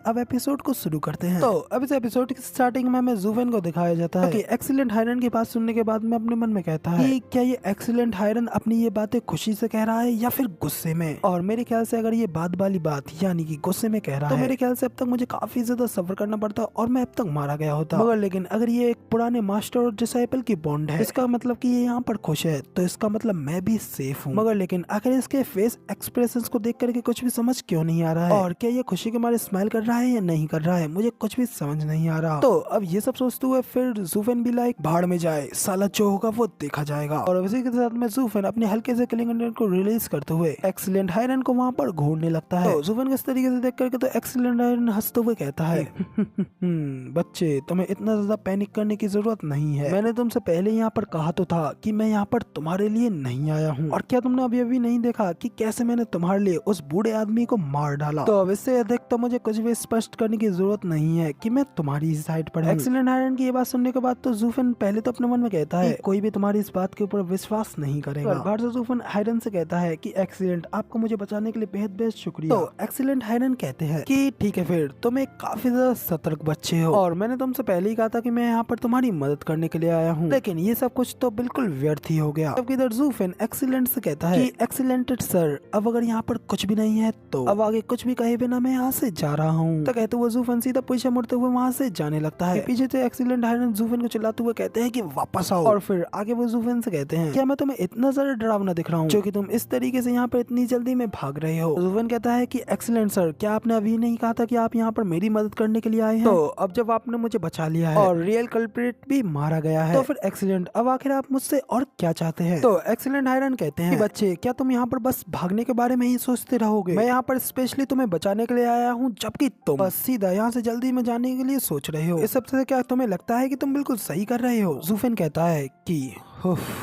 अब एपिसोड को शुरू करते हैं। तो अब इस एपिसोड की स्टार्टिंग में हमें जूफेन को दिखाया जाता है कि एक्सीलेंट हायरन की बात सुनने के बाद में अपने मन में कहता है कि क्या ये एक्सीलेंट हायरन अपनी ये बातें खुशी से कह रहा है या फिर गुस्से में। और मेरे ख्याल से अगर ये बात वाली बात यानी कि गुस्से में कह रहा है तो मेरे ख्याल से अब तक मुझे काफी ज्यादा सफर करना पड़ता और मैं अब तक मारा गया होता। मगर लेकिन अगर ये एक पुराने मास्टर और डिसाइपल की बॉन्ड है, इसका मतलब कि ये यहाँ पर खुश है, तो इसका मतलब मैं भी सेफ हूँ। मगर लेकिन आखिर इसके फेस एक्सप्रेशंस को देख करके कुछ भी समझ क्यों नहीं आ रहा है, और क्या ये खुशी के मारे स्माइल कर रहा है या नहीं कर रहा है, मुझे कुछ भी समझ नहीं आ रहा। तो अब ये सब सोचते हुए फिर जूफेन भी लाइक भाड़ में जाए, साला जो होगा वो देखा जाएगा। और इसी के साथ में जूफेन अपने हल्के से किलिंग इंजन को रिलीज करते हुए एक्सीलेंट हायरन को वहाँ पर घूरने लगता है। तो जूफेन को इस तरीके से देख करके तो एक्सीलेंट हायरन हंसते हुए कहता है बच्चे, तुम्हें इतना ज्यादा पैनिक करने की जरूरत नहीं है। मैंने तुमसे पहले यहाँ पर कहा तो था कि मैं यहाँ पर तुम्हारे लिए नहीं आया हूँ, और क्या तुमने अभी अभी नहीं देखा कि कैसे मैंने तुम्हारे लिए उस बूढ़े आदमी को मार डाला। तो अब इससे अधिक तो मुझे कुछ भी स्पष्ट करने की जरूरत नहीं है कि मैं तुम्हारी साइड पर हूँ। एक्सीलेंट हायरन की ये बात सुनने के बाद तो जूफेन पहले तो अपने मन में कहता है कोई भी तुम्हारी इस बात के ऊपर विश्वास नहीं करेगा। बाहर से जूफेन हायरन से कहता है कि एक्सीलेंट, आपको मुझे बचाने के लिए बेहद बेहद शुक्रिया। तो एक्सीलेंट हायरन कहते हैं कि ठीक है, फिर तुम एक काफी ज्यादा सतर्क बच्चे हो, और मैंने तुमसे पहले ही कहा था कि मैं यहाँ पर तुम्हारी मदद करने के लिए आया हूँ, लेकिन ये सब कुछ तो बिल्कुल व्यर्थ ही हो गया। जबकि इधर जूफेन एक्सीलेंट से कहता है कि एक्सीलेंटेड सर, अब अगर यहाँ पर कुछ भी नहीं है तो अब आगे कुछ भी कहे बिना मैं यहाँ से जा रहा हूँ। तो कहते हुए जूफेन सीधा पीछे मुड़ते हुए वहाँ से जाने लगता है। पीछे से एक्सीलेंट हायरन जूफेन को चिल्लाते हुए कहते हैं कि वापस आओ, और फिर आगे वो जूफेन से कहते हैं क्या मैं तुम्हें इतना ज्यादा डरावना दिख रहा हूँ जो कि तुम इस तरीके से यहाँ पर इतनी जल्दी में भाग रहे हो। जूफेन कहता है कि एक्सीलेंट सर, क्या आपने अभी नहीं कहा था कि आप यहाँ पर मेरी मदद करने के लिए आए हैं? तो अब जब आपने मुझे बचा लिया है और रियल कल्प्रिट भी मारा गया है, तो फिर एक्सीलेंट, अब आखिर आप मुझसे और क्या चाहते हैं? तो एक्सीलेंट हायरन कहते हैं कि बच्चे, क्या तुम यहाँ पर बस भागने के बारे में ही सोचते रहोगे? मैं यहाँ पर स्पेशली तुम्हें बचाने के लिए आया हूँ, जबकि तुम बस सीधा यहाँ से जल्दी में जाने के लिए सोच रहे हो। इस सबसे क्या तुम्हें लगता है कि तुम बिल्कुल सही कर रहे हो? जूफेन कहता है कि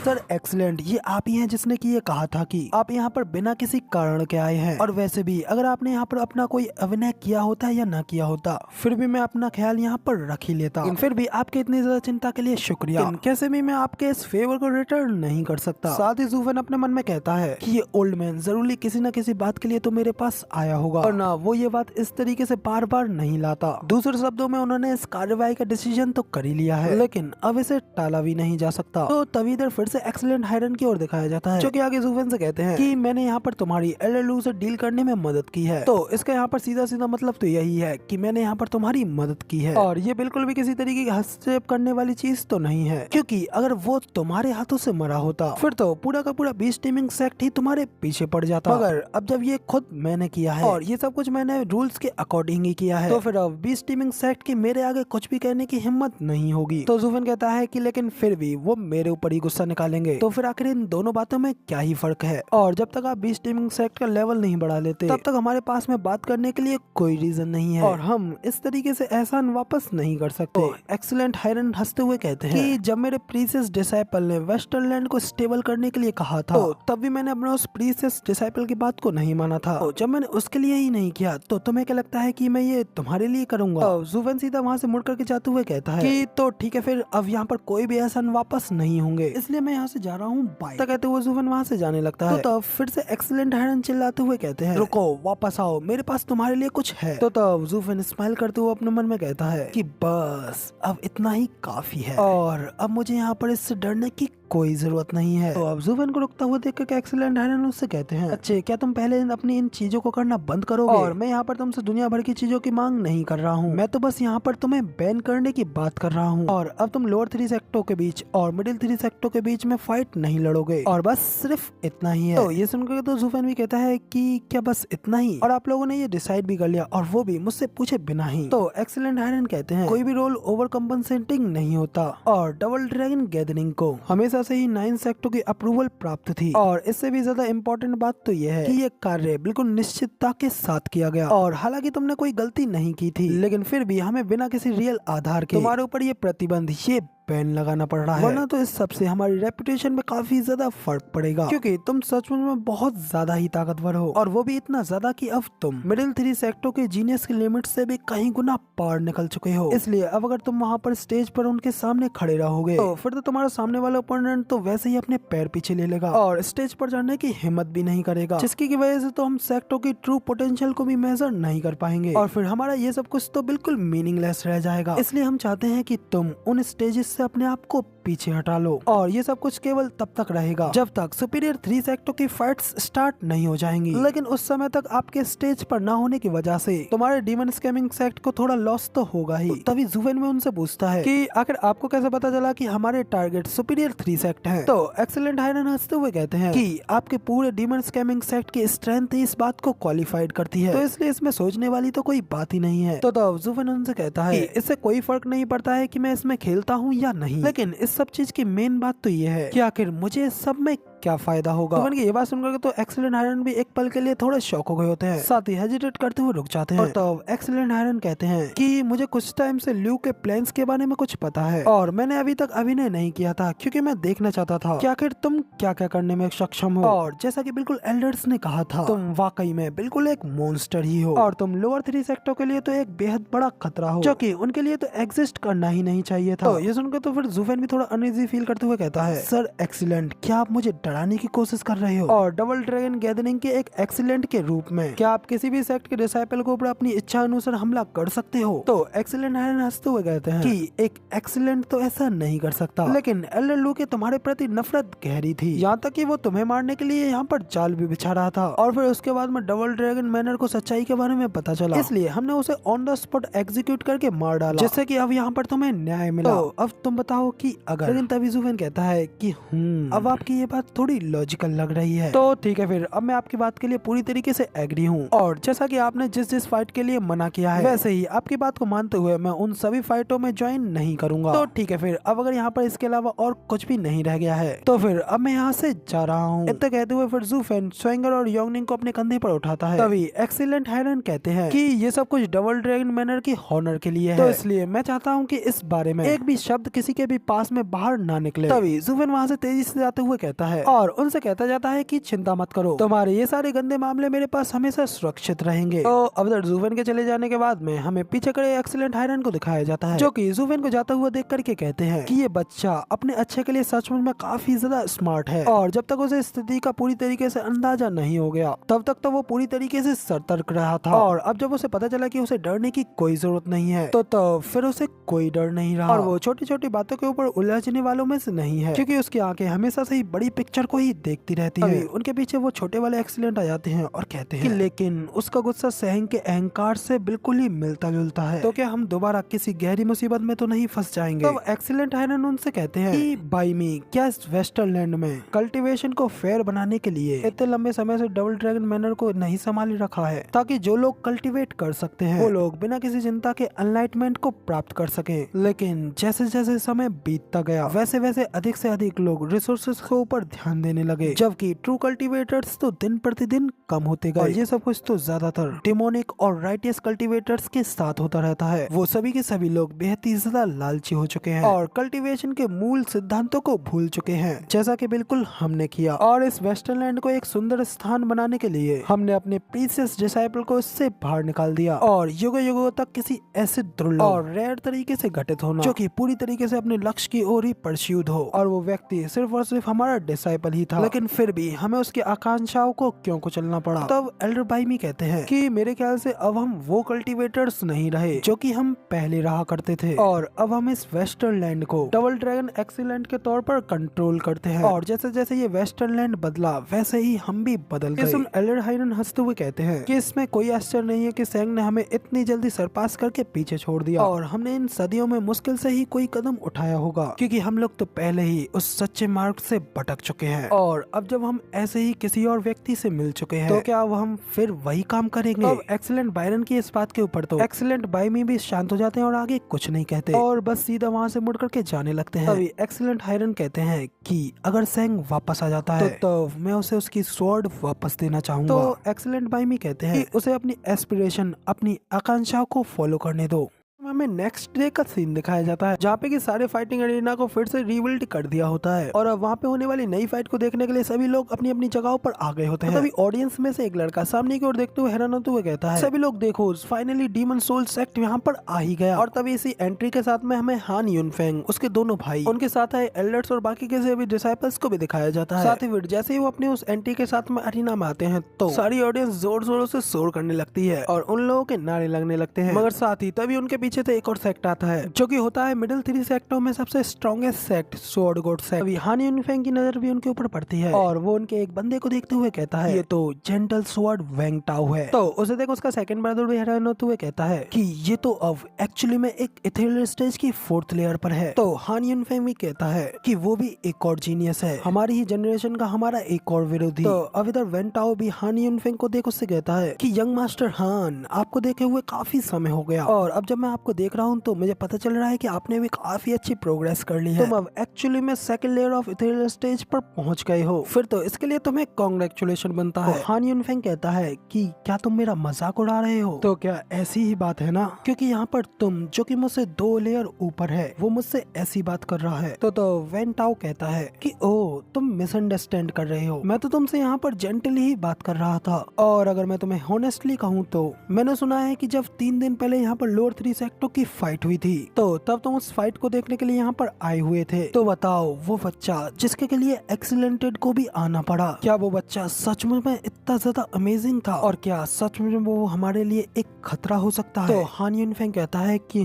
सर एक्सीलेंट, ये आप ही हैं जिसने कि ये कहा था कि आप यहाँ पर बिना किसी कारण के आए हैं, और वैसे भी अगर आपने यहाँ पर अपना कोई अभिनय किया होता या ना किया होता, फिर भी मैं अपना ख्याल यहाँ पर रख ही लेता। फिर भी आपके इतनी ज्यादा चिंता के लिए शुक्रिया। कैसे भी मैं आपके इस फेवर को रिटर्न नहीं कर सकता। साथ ही जूफेन अपने मन में कहता है कि ये ओल्ड मैन जरूरी किसी न किसी बात के लिए तो मेरे पास आया होगा, और ना वो ये बात इस तरीके से बार बार नहीं लाता। दूसरे शब्दों में उन्होंने इस कार्रवाई का डिसीजन तो कर ही लिया है, लेकिन अब इसे टाला भी नहीं जा सकता। तो इधर फिर से एक्सीलेंट हायरन की ओर दिखाया जाता है, जो कि आगे जूफेन से कहते हैं कि मैंने यहाँ पर तुम्हारी एलएलयू से डील करने में मदद की है। तो इसका यहाँ पर सीधा सीधा मतलब तो यही है कि मैंने यहाँ पर तुम्हारी मदद की है, और ये बिल्कुल भी किसी तरीके की हस्तक्षेप करने वाली चीज तो नहीं है, क्योंकि अगर वो तुम्हारे हाथों से मरा होता फिर तो पूरा का पूरा बीस्ट टीमिंग सेक्ट ही तुम्हारे पीछे पड़ जाता। मगर अब जब ये खुद मैंने किया है और ये सब कुछ मैंने रूल्स के अकॉर्डिंग ही किया है, तो फिर अब बीस्ट टीमिंग सेक्ट की मेरे आगे कुछ भी कहने की हिम्मत नहीं होगी। तो जूफेन कहता है कि लेकिन फिर भी वो मेरे ऊपर ही गुस्सा निकालेंगे, तो फिर आखिर इन दोनों बातों में क्या ही फर्क है? और जब तक आप बीस्ट टीमिंग सेक्ट का लेवल नहीं बढ़ा लेते, तब तक हमारे पास में बात करने के लिए कोई रीजन नहीं है, और हम इस तरीके से एहसान वापस नहीं कर सकते। एक्सीलेंट हायरन हंसते हुए कहते हैं कि जब मेरे प्रीसियस डिसाइपल ने वेस्टरलैंड को स्टेबल करने के लिए कहा था, तो तब भी मैंने अपने उस प्रीसियस डिसाइपल की बात को नहीं माना था। तो जब मैंने उसके लिए ही नहीं किया, तो तुम्हें क्या लगता है कि मैं ये तुम्हारे लिए करूंगा? जूफेन सीधा वहाँ से मुड़ करके जाते हुए कहता है कि तो ठीक है, फिर अब यहाँ पर कोई भी एहसान वापस नहीं होंगे, इसलिए मैं यहाँ से जा रहा हूँ, बाय। तो कहते हुए जूफेन वहाँ से जाने लगता है। तो फिर से एक्सीलेंट हायरन चिल्लाते हुए कहते हैं रुको, वापस आओ, मेरे पास तुम्हारे लिए कुछ है। तो तब जूफेन स्माइल करते हुए अपने मन में कहता है कि बस अब इतना ही काफी है, और अब मुझे यहाँ पर इससे डरने की कोई जरूरत नहीं है। तो अब जूफेन को रुकता हुआ देख कर एक्सीलेंट हायरन उससे कहते हैं अच्छे, क्या तुम पहले अपनी इन चीजों को करना बंद करोगे? और मैं यहाँ पर तुमसे दुनिया भर की चीजों की मांग नहीं कर रहा हूँ, मैं तो बस यहाँ पर तुम्हें बैन करने की बात कर रहा हूँ, और अब तुम लोअर 3 सेक्टरों के बीच और मिडिल 3 सेक्टरों के बीच में फाइट नहीं लड़ोगे, और बस सिर्फ इतना ही है। तो ये सुनकर तो जूफेन भी कहता है कि क्या बस इतना ही, और आप लोगों ने ये डिसाइड भी कर लिया, और वो भी मुझसे पूछे बिना ही? तो एक्सीलेंट हायरन कहते हैं कोई भी रोल ओवर कंपनसेटिंग नहीं होता, और डबल ड्रैगन गैदरिंग को हमेशा से ही 9 सेक्टरों की अप्रूवल प्राप्त थी, और इससे भी ज्यादा इम्पोर्टेंट बात तो यह है कि ये कार्य बिल्कुल निश्चितता के साथ किया गया, और हालांकि तुमने कोई गलती नहीं की थी, लेकिन फिर भी हमें बिना किसी रियल आधार के तुम्हारे ऊपर ये प्रतिबंध, ये बैन लगाना पड़ रहा है, वरना तो इस सबसे हमारी रेपुटेशन में काफी ज्यादा फर्क पड़ेगा, क्योंकि तुम सचमुच में बहुत ज्यादा ही ताकतवर हो, और वो भी इतना ज्यादा कि अब तुम मिडिल 3 सेक्टरों के जीनियस की लिमिट से भी कहीं गुना पार निकल चुके हो। इसलिए अब अगर तुम वहाँ पर स्टेज पर उनके सामने खड़े रहोगे तो फिर तो तुम्हारा सामने वाला ओपोनेंट तो वैसे ही अपने पैर पीछे ले लेगा और स्टेज पर जाने की हिम्मत भी नहीं करेगा, जिसकी की वजह से तो हम सेक्टरों की ट्रू पोटेंशियल को भी मेजर नहीं कर पाएंगे, और फिर हमारा ये सब कुछ तो बिल्कुल मीनिंगलेस रह जाएगा। इसलिए हम चाहते हैं कि तुम उन स्टेजेस से अपने आप को पीछे हटा लो, और ये सब कुछ केवल तब तक रहेगा जब तक सुपीरियर 3 सेक्टरों की फाइट्स स्टार्ट नहीं हो जाएंगी। लेकिन उस समय तक आपके स्टेज पर ना होने की वजह से तुम्हारे डीमन स्कैमिंग सेक्ट को थोड़ा लॉस तो होगा ही। तभी जुवेन में उनसे पूछता है कि आखिर आपको कैसे पता चला कि हमारे टारगेट सुपीरियर 3 सेक्ट हैं? तो एक्सीलेंट हायरन हंसते हुए कहते हैं कि आपके पूरे डीमन स्कैमिंग सेक्ट की स्ट्रेंथ ही इस बात को क्वालिफाइड करती है, तो इसलिए इसमें सोचने वाली तो कोई बात ही नहीं है। तो तब जुवेन उनसे कहता है कि इससे कोई फर्क नहीं पड़ता है कि मैं इसमें खेलता हूँ या नहीं, लेकिन इस सब चीज की मेन बात तो ये है कि आखिर मुझे सब में क्या फायदा होगा। जुवेन की ये बात सुनकर तो एक्सीलेंट हायरन भी एक पल के लिए थोड़े शॉक हो गए होते हैं, साथ ही हेजिटेट करते हुए रुक जाते हैं। और तब एक्सीलेंट हायरन कहते हैं कि मुझे कुछ टाइम से ल्यू के प्लान्स के बारे में कुछ पता है, और मैंने अभी तक अभिनय नहीं किया था क्योंकि मैं देखना चाहता था कि आखिर तुम क्या क्या करने में सक्षम हो। और जैसा कि बिल्कुल एल्डर्स ने कहा था, तुम वाकई में बिल्कुल एक मॉन्स्टर ही हो, और तुम लोअर 3 सेक्टर के लिए तो एक बेहद बड़ा खतरा हो, जो कि उनके लिए तो एग्जिस्ट करना ही नहीं चाहिए था। तो ये सुनकर तो फिर जुवेन भी थोड़ा अनईजी फील करते हुए कहता है, सर एक्सीलेंट, क्या आप मुझे डराने की कोशिश कर रहे हो? और डबल ड्रैगन गैदरिंग के एक एक्सीलेंट के रूप में क्या आप किसी भी सेक्ट के डिसाइपल को ऊपर अपनी इच्छा अनुसार हमला कर सकते हो? तो एक्सीलेंट हायरन हंसते हुए कहते हैं कि एक एक्सीलेंट तो ऐसा नहीं कर सकता, लेकिन एल्डर लू के तुम्हारे प्रति नफरत गहरी थी, यहाँ तक कि वो तुम्हें मारने के लिए यहाँ पर जाल भी बिछा रहा था। और फिर उसके बाद में डबल ड्रैगन मैनर को सच्चाई के बारे में पता चला, इसलिए हमने उसे ऑन द स्पॉट एग्जीक्यूट करके मार डाला, जिससे कि अब यहाँ पर तुम्हें न्याय मिला। तो अब तुम बताओ कि अगर। लेकिन तभी जुवेन कहता है कि अब आपकी ये बात थोड़ी लॉजिकल लग रही है, तो ठीक है, फिर अब मैं आपकी बात के लिए पूरी तरीके से एग्री हूँ, और जैसा कि आपने जिस जिस फाइट के लिए मना किया है, वैसे ही आपकी बात को मानते हुए मैं उन सभी फाइटों में ज्वाइन नहीं करूंगा। तो ठीक है, फिर अब अगर यहाँ पर इसके अलावा और कुछ भी नहीं रह गया है तो फिर अब मैं यहाँ से जा रहा हूँ। इतना कहते हुए फिर जुफेन स्वेंगर और योंगनिंग को अपने कंधे पर उठाता है। तभी एक्सीलेंट हायरन कहते हैं कि ये सब कुछ डबल ड्रैगन मैनर की हॉनर के लिए है, तो इसलिए मैं चाहता हूँ कि इस बारे में एक भी शब्द किसी के भी पास में बाहर ना निकले। तभी जुफेन वहाँ से तेजी से जाते हुए कहता है और उनसे कहता जाता है कि चिंता मत करो, तुम्हारे ये सारे गंदे मामले मेरे पास हमेशा सुरक्षित रहेंगे। तो अब जुफेन के चले जाने के बाद में हमें पीछे खड़े एक्सीलेंट हायरन को दिखाया जाता है, जो कि जुफेन को जाता हुआ देख करके कहते हैं कि ये बच्चा अपने अच्छे के लिए सचमुच में काफी ज्यादा स्मार्ट है, और जब तक उसे स्थिति का पूरी तरीके से अंदाजा नहीं हो गया तब तक तो वो पूरी तरीके से सतर्क रहा था, और अब जब उसे पता चला कि उसे डरने की कोई जरूरत नहीं है तो फिर उसे कोई डर नहीं रहा, और वो छोटी छोटी बातों के ऊपर उलझने वालों में से नहीं है, क्योंकि उसकी आंखें हमेशा से ही बड़ी पिक्चर को ही देखती रहती है। उनके पीछे वो छोटे वाले एक्सीलेंट आ जाते हैं और कहते हैं कि लेकिन उसका गुस्सा सहंग के अहंकार से बिल्कुल ही मिलता जुलता है, तो क्या हम दोबारा किसी गहरी मुसीबत में तो नहीं फंस जाएंगे? तो एक्सीलेंट हायरन उनसे कहते हैं कि बाई मी, क्या इस वेस्टरलैंड में कल्टीवेशन को फेयर बनाने के लिए इतने लंबे समय से डबल ड्रैगन मैनर को नहीं संभाल रखा है, ताकि जो लोग कल्टीवेट कर सकते हैं वो लोग बिना किसी चिंता के एनलाइटमेंट को प्राप्त कर सके। लेकिन जैसे जैसे समय बीतता गया वैसे वैसे अधिक से अधिक लोग रिसोर्सेज के ऊपर ध्यान देने लगे, जबकि ट्रू कल्टीवेटर्स तो दिन प्रतिदिन कम होते गए। ये सब कुछ तो ज्यादातर डेमोनिक और राइटियस कल्टीवेटर्स के साथ होता रहता है। वो सभी के सभी लोग बेहद ही ज्यादा लालची हो चुके हैं और कल्टीवेशन के मूल सिद्धांतों को भूल चुके हैं, जैसा कि बिल्कुल हमने किया। और इस वेस्टरलैंड को एक सुंदर स्थान बनाने के लिए हमने अपने प्रीसियस डिसाइपल को इससे बाहर निकाल दिया, और युगों युगों तक किसी ऐसे दुर्लभ और रेयर तरीके से घटित होना जो कि पूरी तरीके से अपने लक्ष्य की ओर ही परस्यूड हो, और वो व्यक्ति सिर्फ और सिर्फ हमारा डिसाइपल ही था, लेकिन फिर भी हमें उसकी आकांक्षाओं को क्यों कुचलना पड़ा। तब एल्डर बाइमी कहते हैं कि मेरे ख्याल से अब हम वो कल्टीवेटर्स नहीं रहे जो कि हम पहले रहा करते थे, और अब हम इस वेस्टरलैंड को डबल ड्रैगन एक्सीलेंट के तौर पर कंट्रोल करते हैं, और जैसे जैसे ये वेस्टरलैंड बदला वैसे ही हम भी बदल गए। सुन एल्डर हायरन हंसते हुए कहते हैं कि इसमें कोई आश्चर्य नहीं है कि सेंग ने हमें इतनी जल्दी सरपास करके पीछे छोड़ दिया, और हमने इन सदियों में मुश्किल से ही कोई कदम उठाया होगा, क्योंकि हम लोग तो पहले ही उस सच्चे मार्ग से भटक चुके हैं, और अब जब हम ऐसे ही किसी और व्यक्ति से मिल चुके हैं तो क्या अब हम फिर वही काम करेंगे? अब एक्सीलेंट बायरन की इस बात के ऊपर तो एक्सीलेंट बाइमी भी शांत हो जाते हैं और आगे कुछ नहीं कहते, और बस सीधा वहाँ से मुड़ करके जाने लगते हैं। तभी एक्सीलेंट हायरन कहते हैं कि अगर सेंग वापस आ जाता है तो मैं उसे उसकी स्वॉर्ड वापस देना चाहूंगा। तो एक्सीलेंट बाइमी कहते हैं कि उसे अपनी एस्पिरेशन, अपनी आकांक्षाओं को फॉलो करने दो। हमें नेक्स्ट डे का सीन दिखाया जाता है जहाँ पे कि सारे फाइटिंग एरिना को फिर से रिबिल्ड कर दिया होता है और अब वहाँ पे होने वाली नई फाइट को देखने के लिए सभी लोग अपनी अपनी जगहों पर आ गए होते हैं। तभी ऑडियंस में से एक लड़का सामने की ओर देखते हुए हैरान होते हुए कहता है, सभी लोग देखो फाइनली डीमन सोल सेक्ट यहाँ पर आ ही गया। और तभी इसी एंट्री के साथ में हमें हान यूनफेंग, उसके दोनों भाई, उनके साथ आए एल्डर्स और बाकी के सभी डिसाइपल्स को भी दिखाया जाता है। साथ ही फिर जैसे ही वो अपने उस एंट्री के साथ में अरीना में आते हैं तो सारी ऑडियंस जोर जोरों से शोर करने लगती है और उन लोगों के नारे लगने लगते हैं। मगर साथ ही तभी उनके पीछे से एक और सेक्ट आता है जो कि होता है मिडिल 3 सेक्टों में सबसे strongest sect, sword God sect. अभी हान यूनफेंग की नजर भी उनके ऊपर पड़ती है और वो उनके एक बंदे को देखते हुए कहता है, ये तो जेंटल स्वॉर्ड वेंग टाओ है। तो उसे देख उसका सेकंड ब्रदर भी हैरान होते हुए कहता है कि ये तो अब एक्चुअली में एक इथेरियल स्टेज की 4th लेयर पर है। तो हान यूनफेंग भी कहता है कि वो भी एक और जीनियस है, हमारी ही जनरेशन का हमारा एक और विरोधी। तो अब इधर वेंग टाओ भी हान यूनफेंग को देख उससे कहता है कि यंग मास्टर हान, आपको देखे हुए काफी समय हो गया और अब जब मैं आपको देख रहा हूँ तो मुझे पता चल रहा है कि आपने भी काफी अच्छी प्रोग्रेस कर ली है। तुम अब एक्चुअली में second layer of ethereal stage पर पहुंच गए हो, फिर तो इसके लिए तुम्हें कांग्रेचुलेशन बनता है। हान यूनफेंग कहता है कि क्या तुम मेरा मजाक उड़ा रहे हो? तो क्या ऐसी ही बात है ना, क्योंकि यहाँ पर तुम जो कि मुझसे 2 लेयर ऊपर है वो मुझसे ऐसी बात कर रहा है। तो वेन टाओ कहता है कि ओ तुम मिसअंडरस्टैंड कर रहे हो, मैं तो तुमसे यहाँ पर जेंटली ही बात कर रहा था। और अगर मैं तुम्हें होनेस्टली कहूँ तो मैंने सुना है कि जब 3 दिन पहले यहाँ पर लोअर 3 सेक्टों की फाइट हुई थी तो तब तुम उस फाइट को देखने के लिए यहाँ पर आए हुए थे। तो बताओ वो बच्चा जिसके लिए एक्सीलेंटेड को भी आना पड़ा, क्या वो बच्चा सच में इतना ज्यादा अमेजिंग था और क्या सच में वो हमारे लिए एक खतरा हो सकता है? तो हान यूनफेंग कहता है कि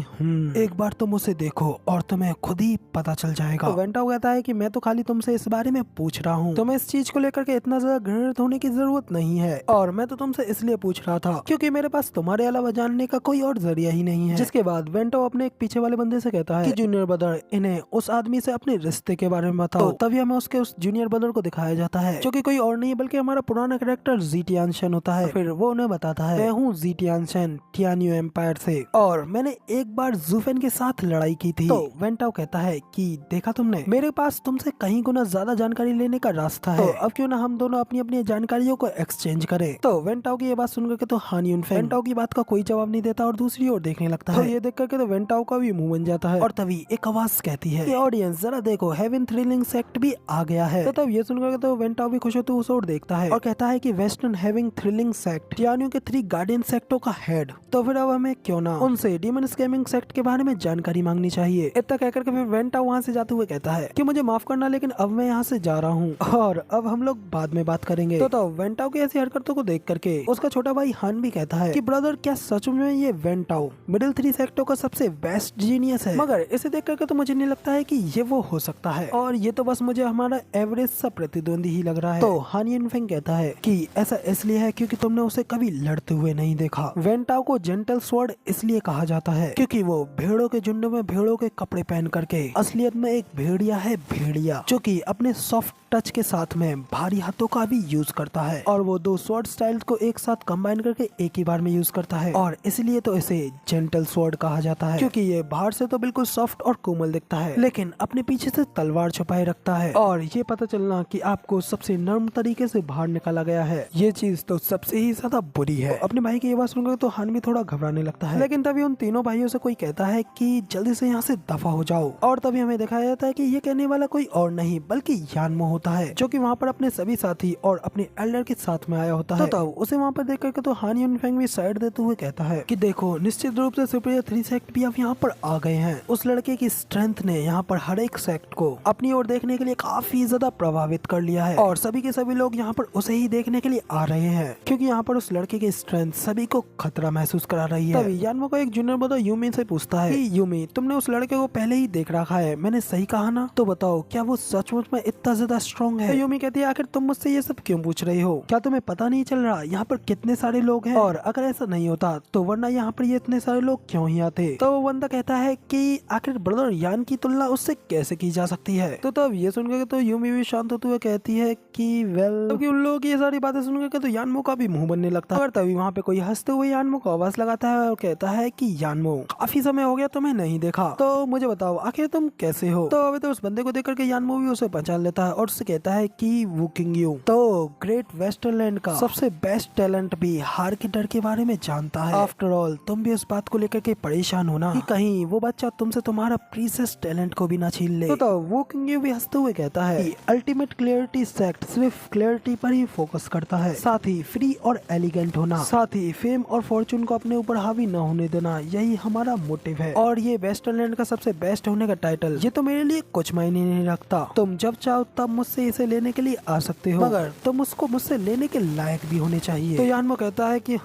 एक बार तुम उसे देखो और तुम्हें खुद ही पता चल जाएगा। तो वेंटाओ कहता है कि मैं तो खाली तुमसे इस बारे में पूछ रहा हूँ, तुम्हें इस चीज को लेकर के इतना ज्यादा घृणित होने की जरूरत नहीं है और मैं तो तुमसे इसलिए पूछ रहा था क्योंकि मेरे पास तुम्हारे अलावा जानने का कोई और जरिया ही नहीं है। जिसके बाद वेंटाओ अपने एक पीछे वाले बंदे से कहता है कि जूनियर ब्रदर इन्हें उस आदमी से अपने रिश्ते के बारे में बताओ। तो तभी हमें उसके उस जूनियर ब्रदर को दिखाया जाता है जो कि कोई और नहीं बल्कि हमारा पुराना कैरेक्टर ज़ीटियान शेन होता है। फिर वो उन्हें बताता है, मैं हूँ ज़ीटियान शेन टियान्यू एम्पायर से और मैंने एक बार ज़ूफेन के साथ लड़ाई की थी। तो वेंटाओ कहता है कि देखा तुमने, मेरे पास तुमसे कहीं गुना ज्यादा जानकारी लेने का रास्ता है, तो अब क्यों ना हम दोनों अपनी अपनी जानकारियों को एक्सचेंज करें। तो वेंटाओ की ये बात सुनकर के तो हान यूनफेंग वेंटाओ की बात का कोई जवाब नहीं देता और दूसरी ओर देखने लगता है। तो ये देख करके तो वेंटाओ का भी मुंह बन जाता है और तभी एक आवाज कहती है कि ऑडियंस जरा देखो, हेवन थ्रिलिंग सेक्ट भी आ गया है। तो तब ये सुनकर तो वेंटाओ भी खुश होते उस ओर देखता है और कहता है कि वेस्टर्न हेविंग थ्रिलिंग सेक्ट टियान्यू के 3 गार्डियन सेक्टों का हेड, तो फिर अब हमें क्यों ना उनसे डीमन स्कैमिंग सेक्ट के बारे में जानकारी मांगनी चाहिए। इतना कहकर के फिर वेंटाओ वहाँ से जाते हुए कहता है कि मुझे माफ करना लेकिन अब मैं यहाँ से जा रहा हूँ और अब हम लोग बाद में बात करेंगे। तो वेंटाओ की ऐसी हरकतों को देख करके उसका छोटा भाई हान भी कहता है कि ब्रदर क्या सच में ये वेंटाओ मिडिल 3 सेक्टों का सबसे बेस्ट जीनियस है? मगर इसे देख करके तो मुझे नहीं लगता है कि ये वो हो सकता है और ये तो बस मुझे हमारा एवरेज सा प्रतिद्वंदी ही लग रहा है। तो हान यूनफेंग कहता है कि ऐसा इसलिए है क्योंकि तुमने उसे कभी लड़ते हुए नहीं देखा। वेंटाओ को जेंटल स्वॉर्ड इसलिए कहा जाता है क्योंकि वो भेड़ों के झुंड में भेड़ों के कपड़े पहन करके असलियत में एक भेड़िया है, भेड़िया जो कि अपने सॉफ्ट टच के साथ में भारी हाथों का भी यूज करता है और वो 2 स्वॉर्ड स्टाइल्स को एक साथ कंबाइन करके एक ही बार में यूज करता है और इसलिए तो इसे जेंटल स्वॉर्ड कहा जाता है क्योंकि ये बाहर से तो बिल्कुल सॉफ्ट और कोमल दिखता है लेकिन अपने पीछे से तलवार छुपाए रखता है और ये पता चलना कि आपको सबसे नर्म तरीके से बाहर निकाला गया है, ये चीज तो सबसे ही ज्यादा बुरी है। अपने भाई की ये बात सुनकर तो हान भी थोड़ा घबराने लगता है लेकिन तभी उन तीनों भाइयों से कोई कहता है कि जल्दी से यहाँ से दफा हो जाओ और तभी हमें दिखाया जाता है कि ये कहने वाला कोई और नहीं बल्कि यानमो होता है जो कि वहाँ पर अपने सभी साथी और अपने एल्डर के साथ में आया होता है। तो उसे वहाँ पर देख करके तो हान यूनफेंग भी साइड देते हुए कहता है कि देखो निश्चित रूप से सुपीरियर 3 सेक्ट भी अब यहाँ पर आ गए हैं। उस लड़के की स्ट्रेंथ ने यहाँ पर हर एक सेक्ट को अपनी ओर देखने के लिए काफी ज्यादा प्रभावित कर लिया है और सभी के सभी लोग यहाँ पर उसे ही देखने के लिए आ रहे हैं क्योंकि यहाँ पर उस लड़के की स्ट्रेंथ सभी को खतरा महसूस करा रही है। तभी यानमो को एक जूनियर ब्रदर यूमी से पूछता है कि यूमी, तुमने उस लड़के को पहले ही देख रखा है, मैंने सही कहा ना? तो बताओ क्या वो सचमुच में इतना ज्यादा स्ट्रॉन्ग है? तो यूमी कहती है आखिर तुम मुझसे ये सब क्यों पूछ रही हो? क्या तुम्हें पता नहीं चल रहा यहाँ पर कितने सारे लोग हैं और अगर ऐसा नहीं होता तो वरना यहाँ पर ये इतने सारे लोग क्यों ही आते? तो वो बंदा कहता है कि आखिर ब्रदर यान की तुलना उससे कैसे की जा सकती है? तो तब ये सुनकर तो यूमी भी शांत होते हुए कहती है कि वेल, क्योंकि उन लोगों की ये सारी बातें सुनकर तो यानमो का भी मुंह बनने लगता है और तभी वहाँ पे कोई हंसते हुए यानमो को आवाज लगाता है और कहता है कि यानमो, काफी समय हो गया तुम्हें नहीं देखा, तो मुझे बताओ आखिर तुम कैसे हो? तो अभी तो उस बंदे को देख करके यानमो भी उसे पहचान लेता है और उससे कहता है कि वुकिंग यू तो ग्रेट वेस्टरलैंड का सबसे बेस्ट टैलेंट भी हार के डर के बारे में जानता है। आफ्टर ऑल तुम भी उस बात को लेकर के परेशान हो ना कि कहीं वो बच्चा तुमसे तुम्हारा प्रीसियस टैलेंट को भी ना छीन ले। तो वुकिंग यू भी हंसते हुए कहता है कि अल्टीमेट क्लियरिटी सेक्ट सिर्फ क्लियरिटी पर ही फोकस करता है, साथ ही फ्री और एलिगेंट होना, साथ ही फेम और फॉर्चून को अपने ऊपर हावी न होने देना, यही हमारा मोटिव है। और ये वेस्टरलैंड का सबसे बेस्ट होने का टाइटल ये तो मेरे लिए कुछ मायने नहीं रखता। तुम जब चाहो तब मुझसे इसे लेने के लिए आ सकते हो, मगर तुम उसको मुझसे लेने के लायक भी होने चाहिए। तो यानमो कहता है कि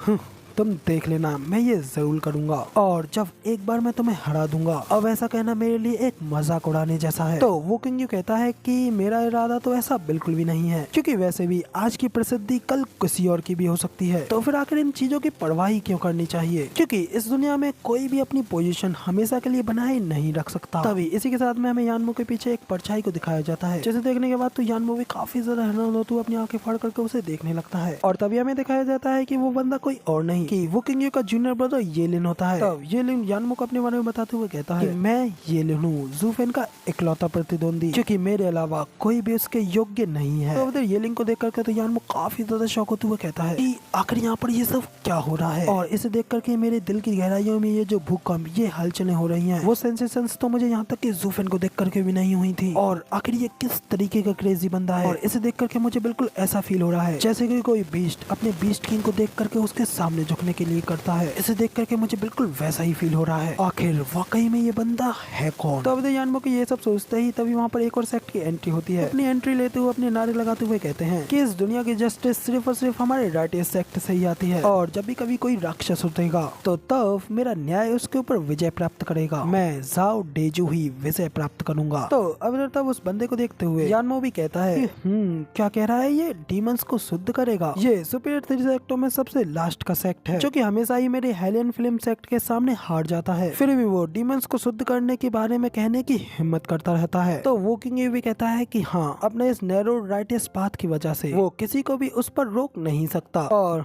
तुम देख लेना, मैं ये जरूर करूंगा और जब एक बार मैं तुम्हें हरा दूंगा। अब ऐसा कहना मेरे लिए एक मजाक उड़ाने जैसा है। तो वुकिंग यू कहता है कि मेरा इरादा तो ऐसा बिल्कुल भी नहीं है, क्योंकि वैसे भी आज की प्रसिद्धि कल किसी और की भी हो सकती है, तो फिर आखिर इन चीजों की परवाह ही क्यों करनी चाहिए, क्योंकि इस दुनिया में कोई भी अपनी पोजीशन हमेशा के लिए बनाए नहीं रख सकता। तभी इसी के साथ में हमें यानमो के पीछे एक परछाई को दिखाया जाता है, जिसे देखने के बाद तो यानमो भी काफी ज्यादा हैरान होते हुए अपनी आंखें फाड़ करके उसे देखने लगता है। और तभी हमें दिखाया जाता है कि वो बंदा कोई और नहीं कि वुकिंग यू का जूनियर ब्रदर येलिन होता है। तब येलिन यानमो को अपने बारे में बताते हुए कहता है कि मैं येलिन हूँ, ज़ूफेन का इकलौता प्रतिद्वंदी, क्योंकि मेरे अलावा कोई भी उसके योग्य नहीं है। तो उधर येलिन को देख करके तो यानमो काफी ज्यादा शौक होते हुए कहता है कि आखिर यहाँ पर ये सब क्या हो रहा है, और इसे देख करके मेरे दिल की गहराइयों में ये जो भूकंप, ये हलचलें हो रही हैं, वो सेंसेशंस तो मुझे यहाँ तक कि ज़ूफेन को देख करके भी नहीं हुई थी। और आखिर ये किस तरीके का क्रेजी बंदा है, और इसे देख करके मुझे बिल्कुल ऐसा फील हो रहा है जैसे कि कोई बीस्ट अपने बीस्ट किंग को देख करके उसके सामने झुकने के लिए करता है। इसे देख करके मुझे बिल्कुल वैसा ही फील हो रहा है। आखिर वाकई में ये बंदा है कौन। तो अब यानमो को ये सब सोचते ही तभी वहाँ पर एक और सेक्ट की एंट्री होती है। अपनी एंट्री लेते हुए अपने नारे लगाते हुए कहते हैं कि इस दुनिया की जस्टिस सिर्फ और सिर्फ हमारे राइटियस सेक्ट से ही आती है, और जब भी कभी कोई राक्षस उठेगा तो तब मेरा न्याय उसके ऊपर विजय प्राप्त करेगा। मैं जाओ डेजू ही विजय प्राप्त करूंगा। तो अब तब उस बंदे को देखते हुए यानमो भी कहता है क्या कह रहा है, ये डीमंस को शुद्ध करेगा। ये सुपीरियर 3 सेक्टों में सबसे लास्ट का सेक्ट है, जो कि हमेशा ही मेरे हेलियन फिल्म सेक्ट के सामने हार जाता है, फिर भी वो डीमंस को शुद्ध करने के बारे में कहने की हिम्मत करता रहता है। तो वुकिंग यू भी कहता है कि हाँ, अपने इस नैरो राइटियस पाथ की वजह से वो किसी को भी उस पर रोक नहीं सकता, और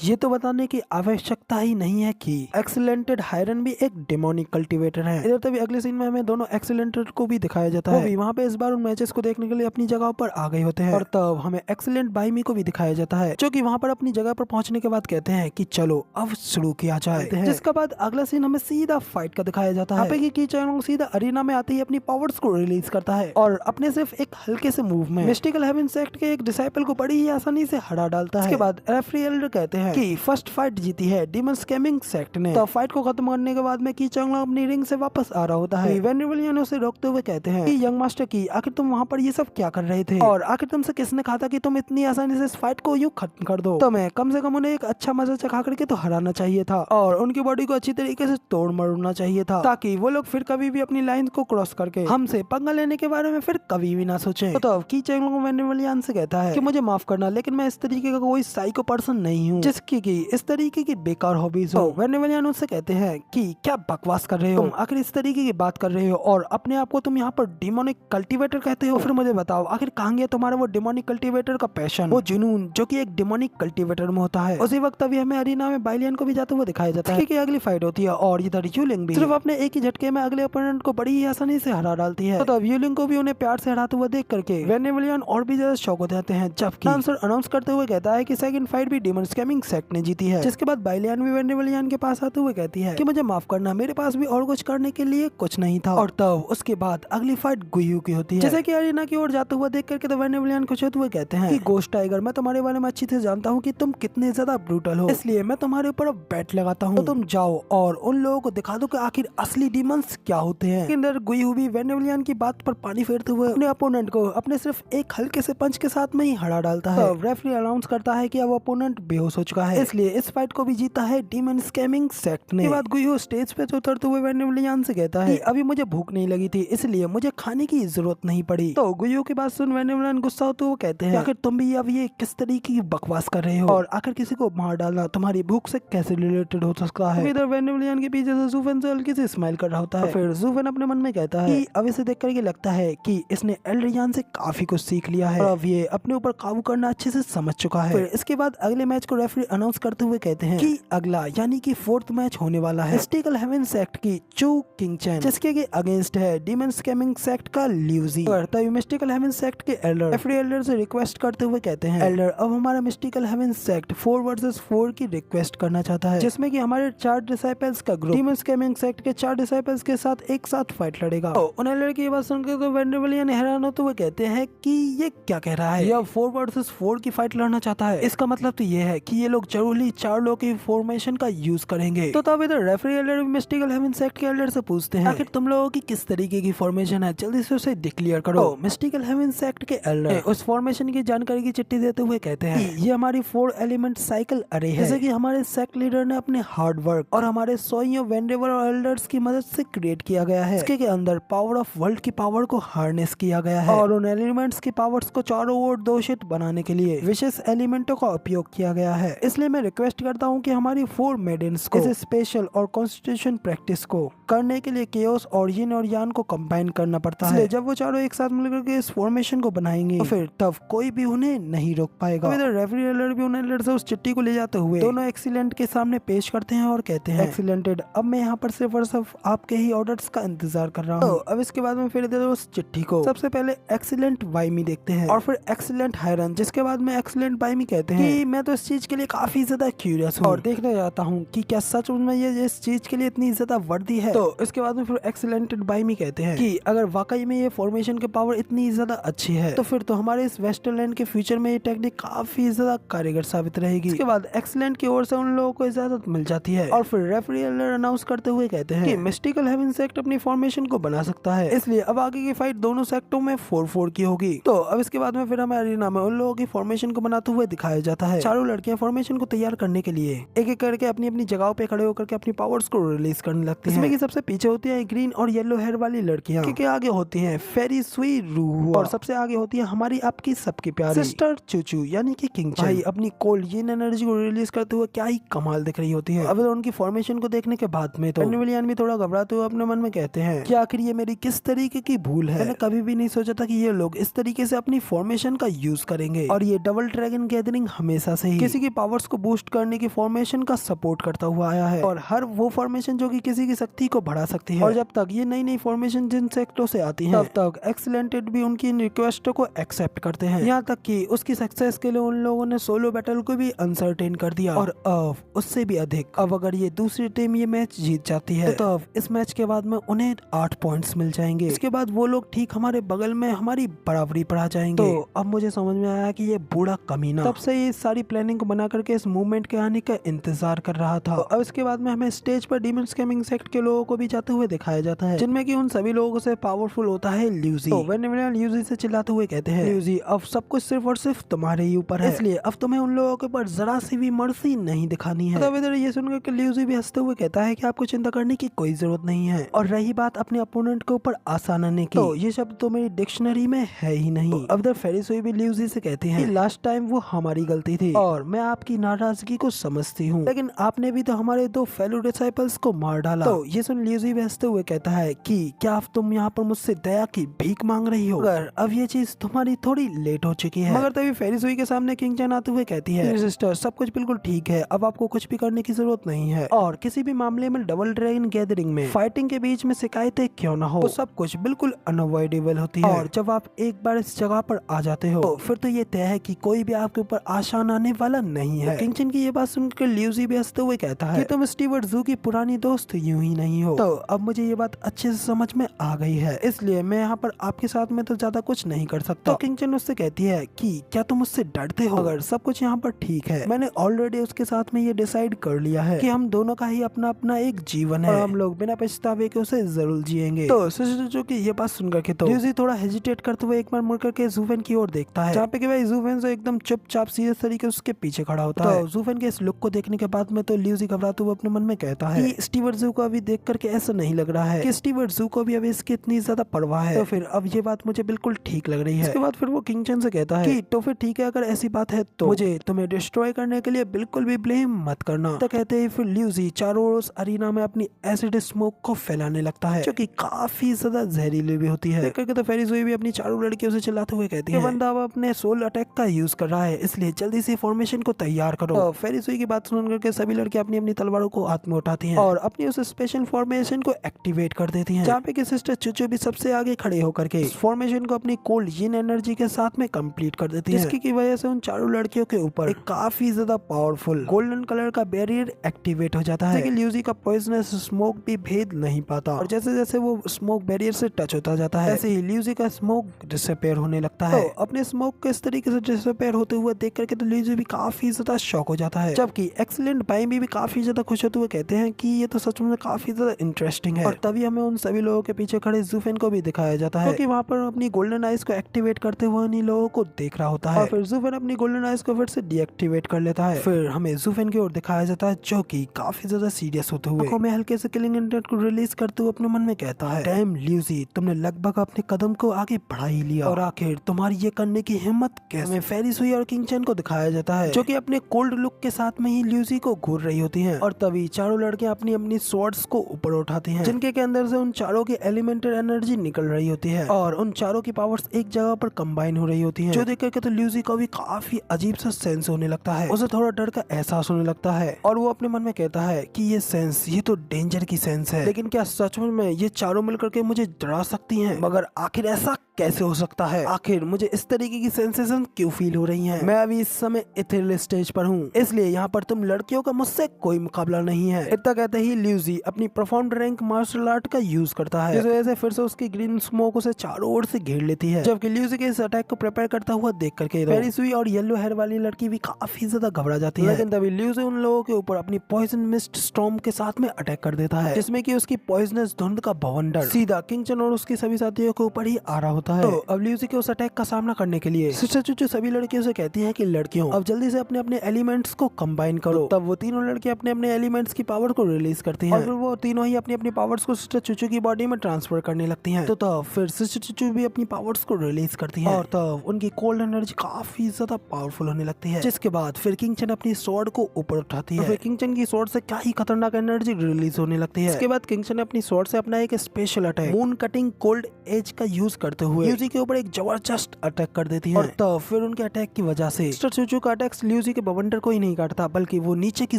ये तो बताने की आवश्यकता ही नहीं है कि एक्सीलेंटेड हायरन भी एक डेमोनिक कल्टीवेटर है। इधर तभी अगले सीन में हमें दोनों एक्सीलेंटेड को भी दिखाया जाता है, वहाँ पे इस बार उन मैचेस को देखने के लिए अपनी जगह पर आ गए होते हैं। और तब हमें एक्सीलेंट बाइमी को भी दिखाया जाता है, जो कि वहाँ पर अपनी जगह पर पहुंचने के बाद कहते हैं कि चलो अब शुरू किया जाए। जिसके बाद अगला सीन हमें सीधा फाइट का दिखाया जाता है। की चैनल सीधा अरीना में आते ही अपनी पावर्स को रिलीज करता है, और अपने सिर्फ एक हल्के से मूव में मिस्टिकल हेवन सेक्ट के एक डिसाइपल को बड़ी ही आसानी से हरा डालता है। इसके बाद रेफरी एल्डर कहते हैं कि फर्स्ट फाइट जीती है डीमन स्कैमिंग सेक्ट ने। तो फाइट को खत्म करने के बाद में की चैनल अपनी रिंग से वापस आ रहा होता है। वेनिवलियन उसे रोकते हुए कहते हैं कि यंग मास्टर की आखिर तुम वहाँ पर ये सब क्या कर रहे थे, और आखिर तुमसे किसने कहा था कि तुम इतनी आसानी से इस फाइट को यूं खत्म कर दो। तो मैं कम से कम उन्हें एक अच्छा मजा चखा करके तो हराना चाहिए था, और उनकी बॉडी को अच्छी तरीके से तोड़ मरोड़ना चाहिए था, ताकि वो लोग फिर कभी भी अपनी लाइन को क्रॉस करके हमसे पंगा लेने के बारे में फिर कभी भी ना सोचें। तो की चैनल वेनिवलियन से कहता है कि मुझे माफ करना, लेकिन मैं इस तरीके का कोई साइको पर्सन नहीं हूँ जिसकी की इस तरीके की बेकार हॉबीज हो। वेनिवलियन उससे कहते हैं कि क्या बकवास कर रहे हो तुम, आखिर इस तरीके की बात कर रहे हो, और अपने आप को तुम यहाँ पर डिमोनिक कल्टीवेटर कहते हो। फिर मुझे बताओ आखिर कहाँ गया तुम्हारा वो डिमोनिक कल्टीवेटर का पैशन, वो जुनून जो कि एक डिमोनिक कल्टीवेटर में होता है। उसी वक्त अभी हमें अरीना में बाइलियन को भी जाते हुए दिखाया जाता है कि अगली फाइट होती है, और इधर यूलिंग भी सिर्फ अपने एक ही झटके में अगले ओपोनेंट को बड़ी ही आसानी से हरा डालती है। तो यूलिंग को भी उन्हें प्यार से हराते हुए देख करके वेनिवलियन और भी ज्यादा शौक हो जाते हैं, जबकि आंसर अनाउंस करते हुए कहता है कि सेकंड फाइट भी डीमन स्कैमिंग सेक्ट ने जीती है। जिसके बाद बाइलियन भी वेनिवलियन के पास आते हुए कहती है कि मुझे माफ करना, मेरे पास भी और कुछ करने के लिए कुछ नहीं था। और तब उसके बाद अगली फाइट गुयू की होती है। जैसे कि अरीना की ओर जाते हुए देख करके तो वेनिवलियन खुश होते हुए कहते हैं कि गोस्ट टाइगर, मैं तुम्हारे बारे में अच्छी से जानता हूँ कि तुम कितने ज्यादा ब्रूटल हो, इसलिए मैं तुम्हारे ऊपर बैट लगाता हूँ, तो तुम जाओ और उन लोगों को दिखा दो कि आखिर असली डीमंस क्या होते हैं। इधर गुयू भी वेनिवलियन की बात पर पानी फेरते हुए अपने अपोनेंट को अपने सिर्फ एक हल्के से पंच के साथ में ही हरा डालता है। तो रेफरी अनाउंस करता है कि अब अपोनेंट बेहोश हो चुका है, इसलिए इस फाइट को भी जीता है डीमन स्कैमिंग सेक्ट ने। बाद गुयू स्टेज पे उतरते हुए वेनिवलियन से कहता है कि अभी मुझे भूख नहीं लगी थी, इसलिए मुझे खाने की जरूरत नहीं पड़ी। तो गुयू की बात सुन वेनिवलियन गुस्सा होते हुए कहते हैं आखिर तुम भी अब ये किस तरीके की बकवास कर रहे हो, और आखिर किसी को मार डालना तुम्हारी भूख से कैसे रिलेटेड हो सकता है। इधर वेनेवलियन के पीछे से जूफन से हल्की से स्माइल कर रहा होता है। फिर जूफन अपने मन में कहता है कि अब इसे देख करके लगता है कि इसने एल्ड्रियान से काफी कुछ सीख लिया है और अब ये अपने ऊपर काबू करना अच्छे से समझ चुका है। फिर इसके बाद अगले मैच को रेफरी अनाउंस करते हुए कहते हैं कि अगला यानी कि 4th मैच होने वाला है मिस्टिकल हेवन सेक्ट की चू किंगचन, जिसके के अगेंस्ट है डीमन स्कैमिंग सेक्ट का ल्यूजी। तभी मिस्टिकल हेवन सेक्ट के एल्डर रेफरी एल्डर से रिक्वेस्ट करते हुए कहते हैं, एल्डर अब हमारा मिस्टिकल हेवन सेक्ट 4 वर्सेस 4 की रिक्वेस्ट करना चाहता है, जिसमें कि हमारे 4 डिसाइपल्स का ग्रुप डीमन स्कैमिंग सेक्ट के 4 डिसाइपल्स के साथ एक साथ फाइट लड़ेगा। उन एल्डर की बात सुनकर तो वेनेवलियन हैरान होते हुए कहते हैं कि ये क्या कह रहा है, यह 4 वर्सेस 4 की फाइट लड़ना चाहता है। इसका मतलब तो ये है कि ये लोग जरूरी 4 लोग की फॉर्मेशन का यूज करेंगे। तो तब इधर referee elder mystical heaven sect के एल्डर से पूछते हैं, आखिर तुम लोगों की किस तरीके की फॉर्मेशन है, जल्दी से उसे डिक्लेयर करो। मिस्टिकल हेवन सेक्ट के एल्डर उस फॉर्मेशन की जानकारी की चिट्ठी देते हुए कहते हैं कि ये हमारी 4 एलिमेंट साइकिल अरे है, जैसे कि हमारे सेक्ट लीडर ने अपने हार्ड वर्क और हमारे सोइयों वेंडेवर और एल्डर्स की मदद से क्रिएट किया गया है। इसके अंदर पावर ऑफ वर्ल्ड की पावर को हार्नेस किया गया है और उन एलिमेंट्स की पावर्स को चारों ओर दोषित बनाने के लिए विशेष एलिमेंटों का उपयोग किया गया है। इसलिए मैं रिक्वेस्ट करता हूँ कि हमारी 4 मेडेंस को इस स्पेशल और कॉन्स्टिट्यूशन प्रैक्टिस को करने के लिए केओस और यिन और यान को कंबाइन करना पड़ता है। जब वो चारों एक साथ मिलकर के इस फॉर्मेशन को बनाएंगे तो फिर तब कोई भी उन्हें नहीं रोक पाएगा। इधर रेफरी एल्डर भी उन एल्डर से उस चिट्ठी को ले जाते हुए दोनों एक्सीलेंट के सामने पेश करते हैं और कहते हैं, एक्सीलेंटेड अब मैं यहाँ पर सिर्फ और सिर्फ आपके ही ऑर्डर्स का इंतजार कर रहा हूँ। तो अब इसके बाद में फिर इधर उस चिट्ठी को सबसे पहले एक्सीलेंट वाइमी देखते हैं और फिर एक्सीलेंट हायरन, जिसके बाद में एक्सीलेंट वाइमी कहते हैं कि मैं तो इस चीज के लिए काफी ज्यादा क्यूरियस हूँ और देखना चाहता हूँ कि क्या सच में ये इस चीज के लिए इतनी ज्यादा वर्दी है। तो इसके बाद में फिर एक्सीलेंटेड बाइमी कहते हैं कि अगर वाकई में ये फॉर्मेशन की पावर इतनी ज्यादा अच्छी है तो फिर तो हमारे इस वेस्टरलैंड के फ्यूचर में ये टेक्निक काफी ज्यादा कारगर साबित रहेगी। इसके बाद एक्सीलेंट की ओर से उन लोगों को इजाजत मिल जाती है और फिर रेफरी एल्डर अनाउंस करते हुए कहते हैं कि मिस्टिकल हेवन सेक्ट अपनी फॉर्मेशन को बना सकता है, इसलिए अब आगे की फाइट दोनों सेक्टों में 4-4 की होगी। तो अब इसके बाद में फिर हमें अरीना में उन लोगों की फॉर्मेशन को बनाते हुए दिखाया जाता है। चारों लड़कियां फॉर्मेशन को तैयार करने के लिए एक एक करके अपनी अपनी जगहों पे खड़े होकर के अपनी पावर्स को रिलीज करने लगती हैं। इसमें कि सबसे पीछे होती है ग्रीन और येलो हेयर वाली लड़कियां, के आगे होती हैं फेरी सुई रूह और सबसे आगे होती है हमारी आपकी सबकी प्यारी सिस्टर चूचू यानी कि किंगचन। भाई अपनी कोल्ड यिन एनर्जी को रिलीज करते हुए क्या ही कमाल दिख रही होती है। अब उनकी फॉर्मेशन को देखने के बाद में तो वेनेवलियन भी थोड़ा घबराते हुए अपने मन में कहते हैं कि आखिर ये मेरी किस तरीके की भूल है, मैंने कभी भी नहीं सोचा था कि ये लोग इस तरीके से अपनी फॉर्मेशन का यूज करेंगे। और ये डबल ड्रैगन गैदरिंग हमेशा से ही किसी की पावर्स को बूस्ट करने की फॉर्मेशन का सपोर्ट करता हुआ आया है और हर वो फॉर्मेशन जो कि किसी की शक्ति को बढ़ा सकती है। और जब तक ये नई नई फॉर्मेशन जिन सेक्टरों से आती है तब तक एक्सीलेंटेड भी उनकी इन रिक्वेस्टों को एक्सेप्ट करते हैं, यहाँ तक कि उसकी सक्सेस के लिए उन लोगों ने सोलो बैटल को भी अनसर्टेन कर दिया। और अब उससे भी अधिक, अब अगर ये दूसरी टीम ये मैच जीत जाती है तो अब इस मैच के बाद में उन्हें 8 पॉइंट्स मिल जाएंगे। इसके बाद वो लोग ठीक हमारे बगल में हमारी बराबरी पर आ जाएंगे। तो अब मुझे समझ में आया कि ये बूढ़ा कमीना तब से ये सारी प्लानिंग को बना करके इस मूवमेंट के आने का इंतजार कर रहा था। तो अब इसके बाद में हमें स्टेज पर डीमन स्कैमिंग सेक्ट के लोगों को भी जाते हुए दिखाया जाता है, जिनमें कि उन सभी लोगों से पावरफुल होता है ल्यूजी। तो वेनेवलियन ल्यूजी से चिल्लाते हुए कहते हैं, ल्यूजी अब सब कुछ सिर्फ और सिर्फ तुम्हारे ही ऊपर है, इसलिए अब तुम्हें उन लोगों के ऊपर जरा सी भी मर्जी नहीं दिखानी है। तब इधर ये सुनकर के ल्यूजी भी हंसते हुए कहता है कि आपको चिंता करने की कोई जरूरत नहीं है। और रही बात अपने अपोनेंट के ऊपर आसान आने की, तो ये शब्द तो मेरी डिक्शनरी में है ही नहीं। तो अब इधर फेरिसोई भी ल्यूजी से कहते हैं कि लास्ट टाइम वो हमारी गलती थी और मैं आपकी नाराजगी को समझती हूँ, लेकिन आपने भी तो हमारे 2 फेलो डिसाइपल्स को मार डाला। तो ये सुन ल्यूजी भी हंसते हुए कहता है कि क्या तुम यहाँ पर मुझसे दया की भीख मांग रही हो, मगर अब ये चीज तुम्हारी थोड़ी लेट हो चुकी है। मगर तभी फेरिसोई के सामने किंगचन आते हुए कहती है, सिस्टर सब कुछ बिल्कुल ठीक है, अब आपको कुछ भी करने की जरूरत नहीं है और किसी भी मामले में डबल ड्रैगन गैदरिंग में फाइटिंग के बीच में शिकायतें क्यों ना हो, तो सब कुछ बिल्कुल अनअवॉइडेबल होती है। और जब आप एक बार इस जगह पर आ जाते हो तो फिर तो ये तय है कि कोई भी आपके ऊपर आसान आने वाला नहीं है। किंगचन की ये बात सुनकर ल्यूजी भी हंसते हुए कहता है कि तुम स्टीवर्ट जू की पुरानी दोस्त यूं ही नहीं हो। तो अब मुझे ये बात अच्छे से समझ में आ गई है, इसलिए मैं यहाँ पर आपके साथ में तो ज्यादा कुछ नहीं कर सकता। तो किंगचन उससे कहती है कि क्या तुम उससे डरते हो, अगर सब कुछ यहाँ पर ठीक है, मैंने ऑलरेडी उसके साथ में ये डिसाइड कर लिया है कि हम दोनों का ही अपना अपना एक जीवन है और हम लोग बिना पछतावे के उसे जरूर जिएंगे। तो सिस्टर की ये बात सुनकर के तो ल्यूजी थोड़ा हेजिटेट करते हुए एक बार मुड़ करके जूफेन की ओर देखता है, जहाँ पे कि भाई जूफेन से एकदम चुपचाप सीरियस तरीके से उसके पीछे खड़ा होता है। तो जूफेन के इस लुक को देखने के बाद में तो ल्यूजी घबराते हुए अपने मन में कहता है कि स्टीवर्ट जू को अभी देख करके ऐसा नहीं लग रहा है कि स्टीवर्ट जू को भी अभी इसकी इतनी ज्यादा परवाह है। तो फिर अब ये बात मुझे बिल्कुल ठीक लग रही है। इसके बाद फिर वो किंगचन से कहता है कि तो फिर ठीक है, अगर ऐसी बात है तो मुझे तुम्हें डिस्ट्रॉय करने के के लिए बिल्कुल भी ब्लेम मत करना। तो कहते हैं फिर ल्यूजी चारों ओर उस अरीना में अपनी एसिड स्मोक को फैलाने लगता है, जो कि काफी ज्यादा जहरीली भी होती है। देख करके तो फेरी सुई भी अपनी चारों लड़कियों से चिल्लाते हुए कहती है बंदा अब अपने सोल अटैक का यूज कर रहा है, इसलिए जल्दी से फॉर्मेशन को तैयार करो। तो फेरी सुई की बात सुन करके सभी लड़के अपनी अपनी तलवारों को हाथ में उठाती हैं और अपनी उस स्पेशल फॉर्मेशन को एक्टिवेट कर देती हैं, जहाँ पे कि सिस्टर चुचू भी सबसे आगे खड़े होकर के फॉर्मेशन को अपनी कोल्ड यिन एनर्जी के साथ में कंप्लीट कर देती है, जिसकी की वजह से उन चारों लड़कियों के ऊपर एक काफी ज्यादा पावरफुल गोल्डन कलर का बैरियर एक्टिवेट हो जाता है, लेकिन ल्यूजी का पॉइजनस स्मोक भी भेद नहीं पाता और जैसे जैसे वो स्मोक बैरियर से टच होता जाता है, ऐसे ही ल्यूजी का स्मोक डिसअपीयर होने लगता है। तो अपने स्मोक को इस तरीके से डिसअपीयर होते हुए देख करके तो ल्यूजी भी काफी ज्यादा शॉक हो जाता है, जबकि एक्सीलेंट भाई भी काफी ज्यादा खुश होते हुए कहते हैं कि ये तो सच में काफी ज्यादा इंटरेस्टिंग है। और तभी हमें उन सभी लोगों के पीछे खड़े जूफेन को भी दिखाया जाता है, क्योंकि वहाँ पर अपनी गोल्डन आइज को एक्टिवेट करते हुए उन्हीं लोगों को देख रहा होता है और फिर जूफेन अपनी गोल्डन आइज को फिर से डीएक्टिवेट कर लेता है। फिर हमें जूफेन की ओर दिखाया जाता है, जो कि काफी ज्यादा सीरियस होते हुए आंखों में हल्के से किलिंग इंटेंट को रिलीज करते हुए अपने मन में कहता है डैम ल्यूजी, तुमने लगभग अपने कदम को आगे बढ़ा ही लिया और आखिर तुम्हारी ये करने की हिम्मत कैसे। हमें फेरी सुई और किंग चैन को दिखाया जाता है, जो कि अपने कोल्ड लुक के साथ में ही ल्यूजी को घूर रही होती हैं और तभी चारों लड़कियां अपनी अपनी स्वॉर्ड्स को ऊपर उठाती हैं, जिनके के अंदर से उन चारों की एलिमेंटल एनर्जी निकल रही होती है और उन चारों की पावर्स एक जगह पर कंबाइन हो रही होती हैं, जो देख करके तो ल्यूजी को भी काफी अजीब सा सेंस होने लगता है, उसे थोड़ा डर का एहसास होने लगता है और वो अपने मन में कहता है कि ये सेंस ये तो डेंजर की सेंस है, लेकिन क्या सच में ये चारों मिलकर के मुझे डरा सकती हैं? मगर आखिर ऐसा कैसे हो सकता है? आखिर मुझे इस तरीके की सेंसेशन क्यों फील हो रही हैं? मैं अभी इस समय इथेरियल स्टेज पर हूँ, इसलिए यहाँ पर तुम लड़कियों का मुझसे कोई मुकाबला नहीं है। इतना कहते ही ल्यूजी अपनी परफॉर्म्ड रैंक मार्शल आर्ट का यूज करता है, जिस वजह से फिर से उसकी ग्रीन स्मोक उसे चारों ओर से घेर लेती है, जबकि ल्यूजी के इस अटैक को प्रिपेयर करता हुआ देख करके फेरी सुई और येलो हेयर वाली लड़की भी काफी ज्यादा घबरा जाती है, लेकिन तभी ल्यूजी उन लोगों के ऊपर अपनी पॉइजन मिस्ट स्टॉर्म के साथ में अटैक कर देता है, जिसमें कि उसकी पॉइजनस धुंध का भवंडर सीधा किंग चैन और उसके सभी साथियों के ऊपर ही आ रहा होता है। तो अब ल्यूजी के उस अटैक का सामना करने के लिए सिस्टर चुचू सभी लड़कियों से कहती है कि लड़कियों अब जल्दी से अपने अपने एलिमेंट्स को कंबाइन करो। तब वो तीनों लड़के अपने अपने एलिमेंट्स की पावर को रिलीज करती हैं और फिर वो तीनों ही अपनी अपनी पावर्स को सिस्टर चुचू की बॉडी में ट्रांसफर करने लगती हैं। तो तब फिर सिस्टर चुचू भी अपनी पावर्स को रिलीज करती है और तब उनकी कोल्ड एनर्जी काफी ज्यादा पावरफुल होने लगती है, जिसके बाद फिर किंग चैन अपनी स्वॉर्ड को ऊपर उठाती है। फिर किंग चैन की स्वॉर्ड से क्या ही खतरनाक एनर्जी रिलीज होने लगती है। इसके बाद किंग चैन अपनी स्वॉर्ड से अपना एक special attack moon cutting cold edge का यूज करते हुए ल्यूजी के ऊपर एक जबरदस्त अटैक कर देती है और तब फिर उनके अटैक की वजह से सिस्टर चुचू का अटैक ल्यूजी के बवंडर को ही नहीं काटता, बल्कि वो नीचे की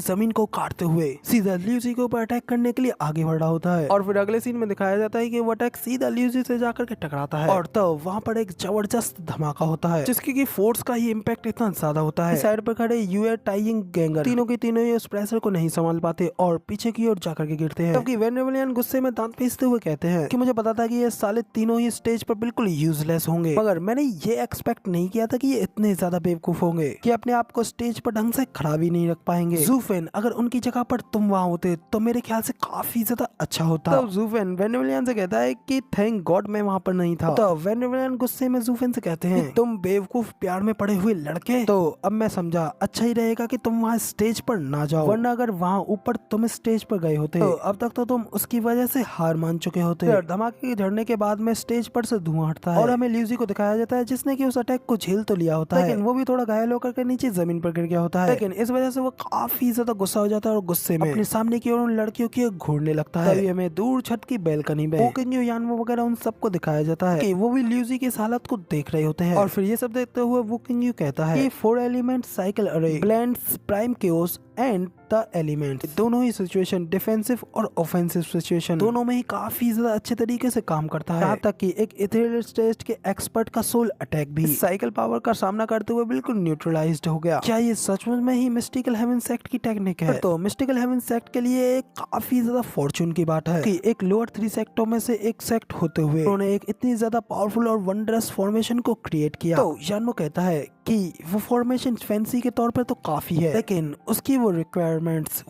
जमीन को काटते हुए सीधा ल्यूजी के ऊपर अटैक करने के लिए आगे बढ़ रहा होता है। और फिर अगले सीन में दिखाया जाता है कि वो अटैक सीधा ल्यूजी से जाकर के टकराता है और तब वहाँ पर एक जबरदस्त धमाका होता है, जिसकी की फोर्स का ही इम्पैक्ट इतना ज्यादा होता है साइड पर खड़े यूए टाइइंग गैंगर तीनों के तीनों ही उस प्रेशर को नहीं संभाल पाते और पीछे की ओर जाकर के गिरते हैं। जबकि वेनेवलियन गुस्से में दांत पीसते हुए कहते हैं कि मुझे पता था कि ये साले तीनों ही स्टेज पर बिल्कुल यूजलेस होंगे, मगर मैंने ये एक्सपेक्ट नहीं किया था कि ये इतने ज्यादा बेवकूफ होंगे कि अपने आप को स्टेज पर ढंग से खड़ा भी नहीं रख पाएंगे। जूफेन अगर उनकी जगह पर तुम वहाँ होते तो मेरे ख्याल से काफी ज्यादा अच्छा होता। तो जूफेन वेनेवलियन से कहता है कि थैंक गॉड मैं वहाँ पर नहीं था। तो वेनेवलियन गुस्से में जूफेन से कहते हैं तुम बेवकूफ प्यार में पड़े हुए लड़के, तो अब मैं समझा अच्छा ही रहेगा कि तुम वहाँ स्टेज पर ना जाओ, वरना अगर वहाँ ऊपर तुम स्टेज पर गए होते तो अब तक तो तुम उसकी वजह से हार मान चुके होते। धमाके के झड़ने के बाद में स्टेज पर से धुआं हटता है और हमें ल्यूजी को दिखाया जाता है जिसने कि उस अटैक को झेल तो लिया होता है, लेकिन वो भी थोड़ा घायल होकर के नीचे जमीन पर गिर गया होता है, लेकिन इस वजह से वो काफी ज्यादा गुस्सा हो जाता है और गुस्से में अपने सामने की ओर उन लड़कियों की घूरने लगता है। तभी हमें दूर छत की बेलकनी में वोकिंग यानवो वगैरह उन सबको दिखाया जाता है कि वो भी ल्यूजी की इस हालत को देख रहे होते हैं और फिर ये सब देखते हुए वोकिंग कहता है कि 4 एलिमेंट साइकिल अरे blends prime chaos and the element, दोनों ही सिचुएशन डिफेंसिव और ऑफेंसिव सिचुएशन दोनों में ही काफी ज्यादा अच्छे तरीके से काम करता है, यहाँ तक कि एक इथेरियल स्टेज के एक्सपर्ट का सोल अटैक भी साइकिल पावर का सामना करते हुए बिल्कुल न्यूट्रलाइज्ड हो गया। क्या ये सचमुच में ही मिस्टिकल हेवन सेक्ट की टेक्निक है? तो मिस्टिकल हेवन सेक्ट के लिए एक काफी ज्यादा फॉर्चून की बात है कि एक लोअर 3 सेक्टों में से एक सेक्ट होते हुए उन्होंने एक इतनी ज्यादा पावरफुल और वंडरस फॉर्मेशन को क्रिएट किया। तो यानवो कहता है कि वो फॉर्मेशन फैंसी के तौर पर तो काफी है, लेकिन उसकी वो रिक्वायरमेंट